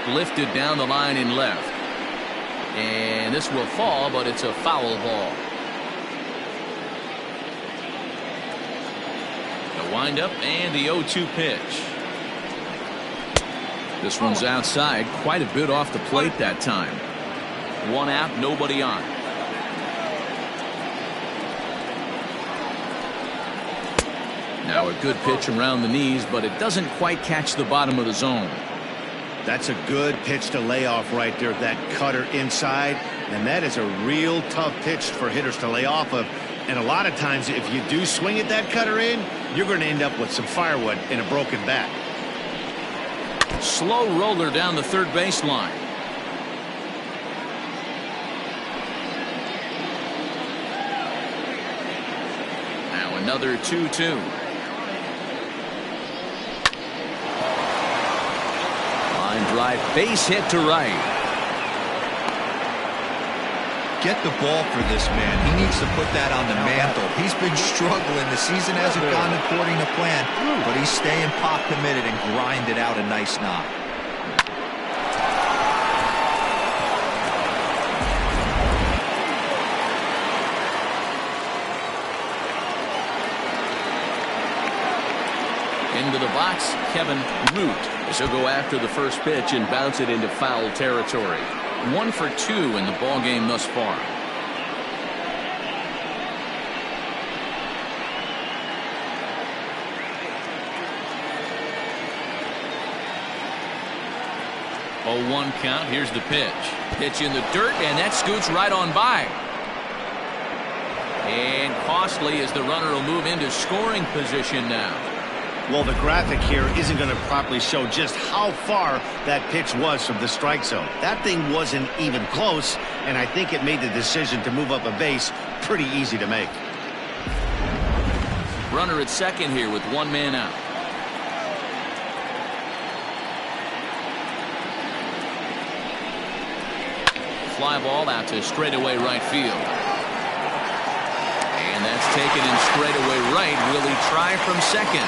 Lifted down the line in left. And this will fall, but it's a foul ball. Wind up and the 0-2 pitch. This one's outside, quite a bit off the plate that time. 1 out, nobody on. Now a good pitch around the knees, but it doesn't quite catch the bottom of the zone. That's a good pitch to lay off right there, that cutter inside. And that is a real tough pitch for hitters to lay off of. And a lot of times, if you do swing at that cutter in, you're going to end up with some firewood in a broken bat. Slow roller down the third baseline. Now another 2-2. Line drive, base hit to right. Get the ball for this man. He needs to put that on the mantle. He's been struggling. The season hasn't gone according to plan, but he's staying pop committed and grinded out a nice knock. Into the box, Kevin Root. He'll go after the first pitch and bounce it into foul territory. 1 for 2 in the ball game thus far. Oh, 1 count. Here's the pitch. Pitch in the dirt, and that scoots right on by. And costly as the runner will move into scoring position now. Well, the graphic here isn't going to properly show just how far that pitch was from the strike zone. That thing wasn't even close, and I think it made the decision to move up a base pretty easy to make. Runner at second here with 1 man out. Fly ball out to straightaway right field. And that's taken in straightaway right. Will he try from second?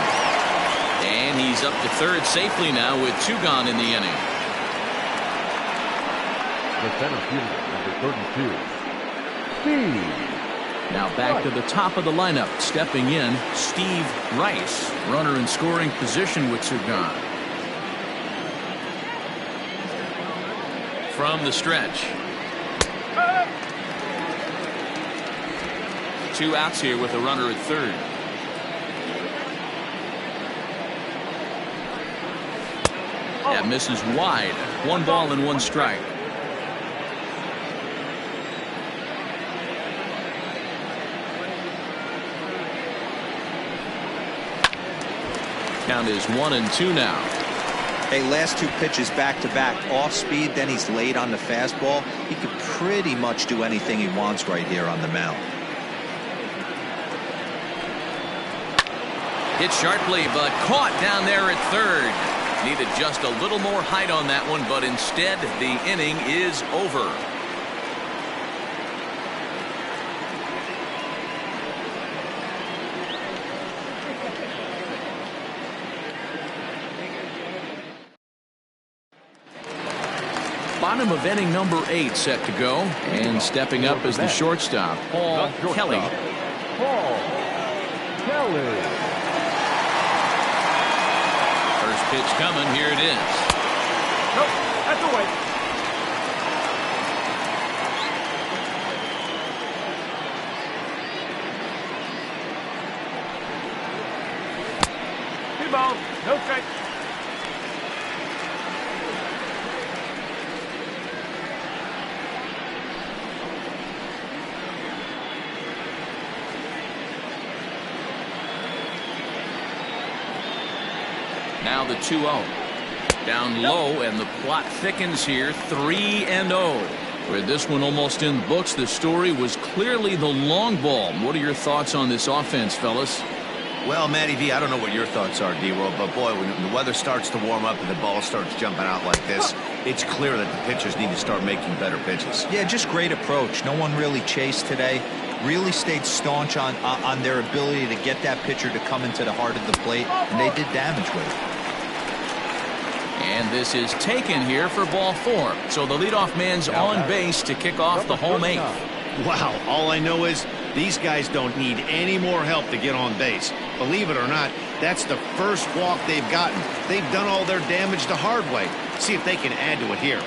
And he's up to third safely now with 2 gone in the inning. The center fielder, number 32, Steve. Now back to the top of the lineup. Stepping in, Steve Rice. Runner in scoring position with 2 gone. From the stretch. 2 outs here with a runner at third. That misses wide. 1 ball and 1 strike. Count is 1-2 now. Hey, last 2 pitches back to back, off speed, then he's laid on the fastball. He could pretty much do anything he wants right here on the mound. Hit sharply, but caught down there at third. Needed just a little more height on that one, but instead the inning is over. Bottom of inning number 8 set to go, and stepping up as the shortstop, Paul Kelly. Paul Kelly. First pitch coming. Here it is. Nope, that's away. Two balls, no strike. Now the 2-0. Down low, and the plot thickens here. 3-0. With this one almost in the books, the story was clearly the long ball. What are your thoughts on this offense, fellas? Well, Matty V, I don't know what your thoughts are, D-Roll, but boy, when the weather starts to warm up and the ball starts jumping out like this, it's clear that the pitchers need to start making better pitches. Yeah, just great approach. No one really chased today. Really stayed staunch on their ability to get that pitcher to come into the heart of the plate, and they did damage with it. And this is taken here for ball 4. So the leadoff man's on base to kick off the home 8th. Wow, all I know is These guys don't need any more help to get on base. Believe it or not, that's the first walk they've gotten. They've done all their damage the hard way. See if they can add to it here.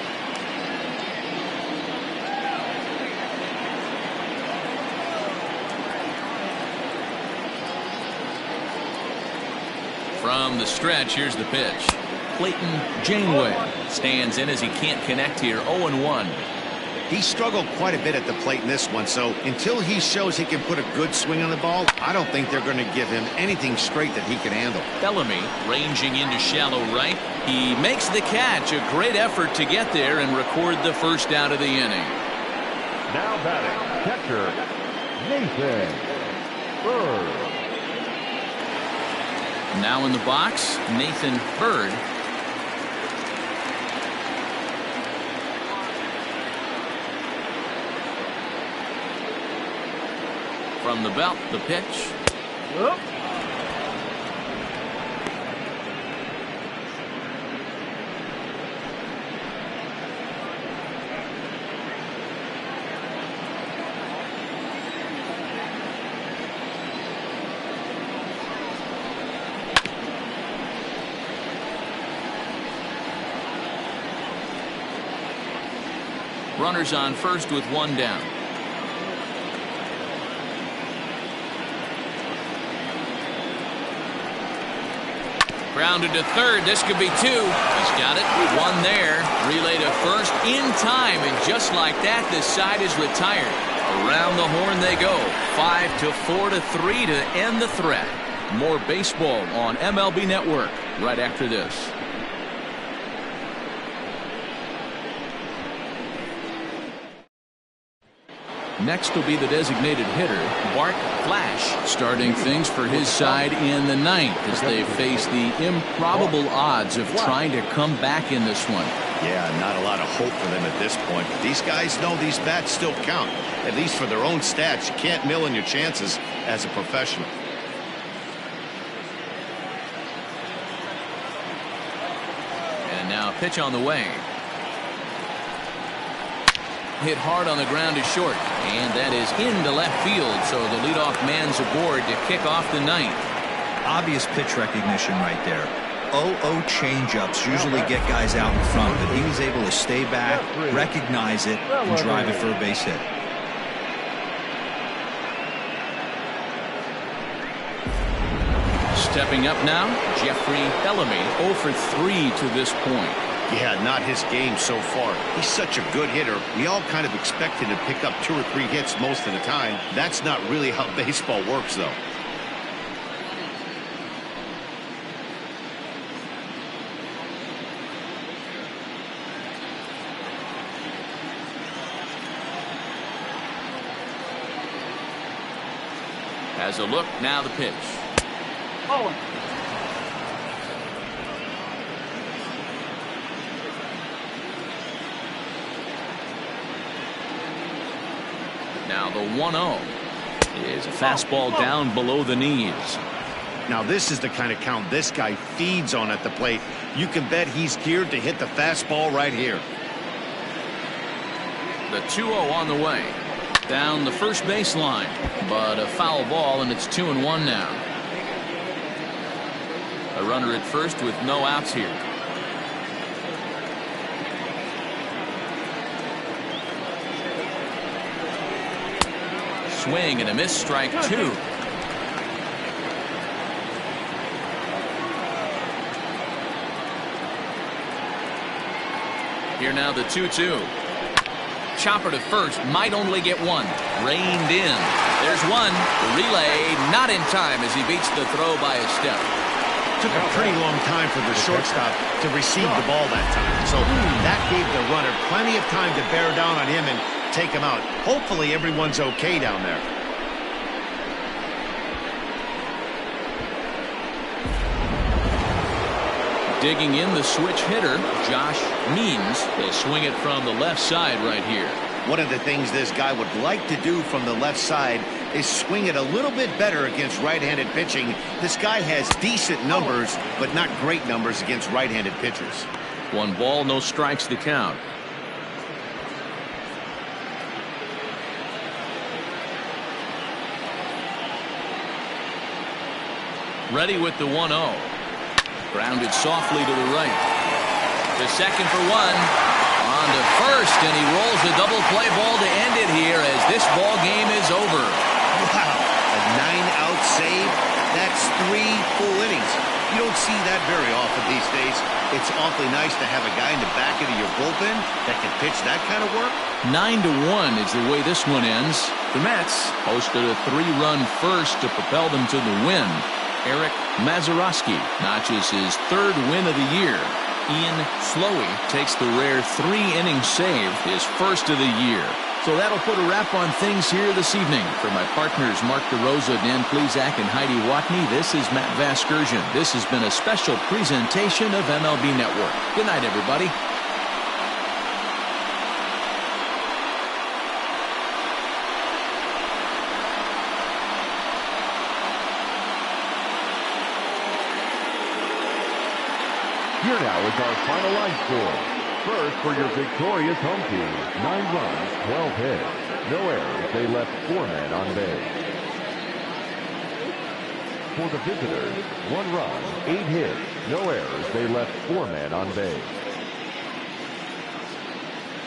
From the stretch, here's the pitch. Clayton Janeway stands in as he can't connect here. 0-1. He struggled quite a bit at the plate in this one, so until he shows he can put a good swing on the ball, I don't think they're going to give him anything straight that he can handle. Bellamy ranging into shallow right. He makes the catch. A great effort to get there and record the first out of the inning. Now batting, catcher, Nathan Bird. Now in the box, Nathan Bird. From the belt, the pitch. Up. Runners on first with one down. Grounded to third. This could be two. He's got it. One there. Relay to first in time. And just like that, this side is retired. Around the horn they go. 5-4-3 to end the threat. More baseball on MLB Network right after this. Next will be the designated hitter, Bart Flash, starting things for his side in the ninth as they face the improbable odds of trying to come back in this one. Yeah, not a lot of hope for them at this point. But these guys know these bats still count, at least for their own stats. You can't mill in your chances as a professional. And now a pitch on the way. Hit hard on the ground to short, and that is into left field, so the leadoff man's aboard to kick off the ninth. Obvious pitch recognition right there. 0-0 changeups usually get guys out in front, but he was able to stay back, recognize it, and drive it for a base hit. Stepping up now, Jeffrey Bellamy, 0 for 3 to this point. Yeah, not his game so far. He's such a good hitter. We all kind of expect him to pick up 2 or 3 hits most of the time. That's not really how baseball works, though. Has a look, now the pitch. Oh. Now the 1-0 is a fastball down below the knees. Now this is the kind of count this guy feeds on at the plate. You can bet he's geared to hit the fastball right here. The 2-0 on the way. Down the first baseline, but a foul ball, and it's 2-1 now. A runner at first with no outs here. Swing and a miss, strike 2. Here now the 2-2. Chopper to first, might only get one. Reined in. There's one. The relay not in time as he beats the throw by a step. Took a pretty long time for the shortstop to receive the ball that time. So that gave the runner plenty of time to bear down on him and take him out. Hopefully everyone's okay down there. Digging in the switch hitter, Josh Means. He'll swing it from the left side right here. One of the things this guy would like to do from the left side is swing it a little bit better against right-handed pitching. This guy has decent numbers, but not great numbers against right-handed pitchers. 1 ball, no strikes to count. Ready with the 1-0. Grounded softly to the right. To second for one. On to first, and he rolls a double play ball to end it here as this ball game is over. Wow, a 9-out save. That's 3 full innings. You don't see that very often these days. It's awfully nice to have a guy in the back end of your bullpen that can pitch that kind of work. 9-1 is the way this one ends. The Mets posted a 3-run first to propel them to the win. Eric Mazeroski notches his 3rd win of the year. Ian Slowey takes the rare 3-inning save, his 1st of the year. So that'll put a wrap on things here this evening. For my partners Mark DeRosa, Dan Plezak, and Heidi Watney, this is Matt Vasgersian. This has been a special presentation of MLB Network. Good night, everybody. Here now is our final line score. First for your victorious home team, 9 runs, 12 hits. No errors, they left 4 men on base. For the visitors, 1 run, 8 hits. No errors, they left 4 men on base.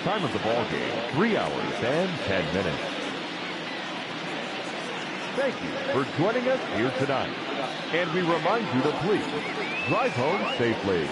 Time of the ball game, 3 hours and 10 minutes. Thank you for joining us here tonight. And we remind you to please drive home safely.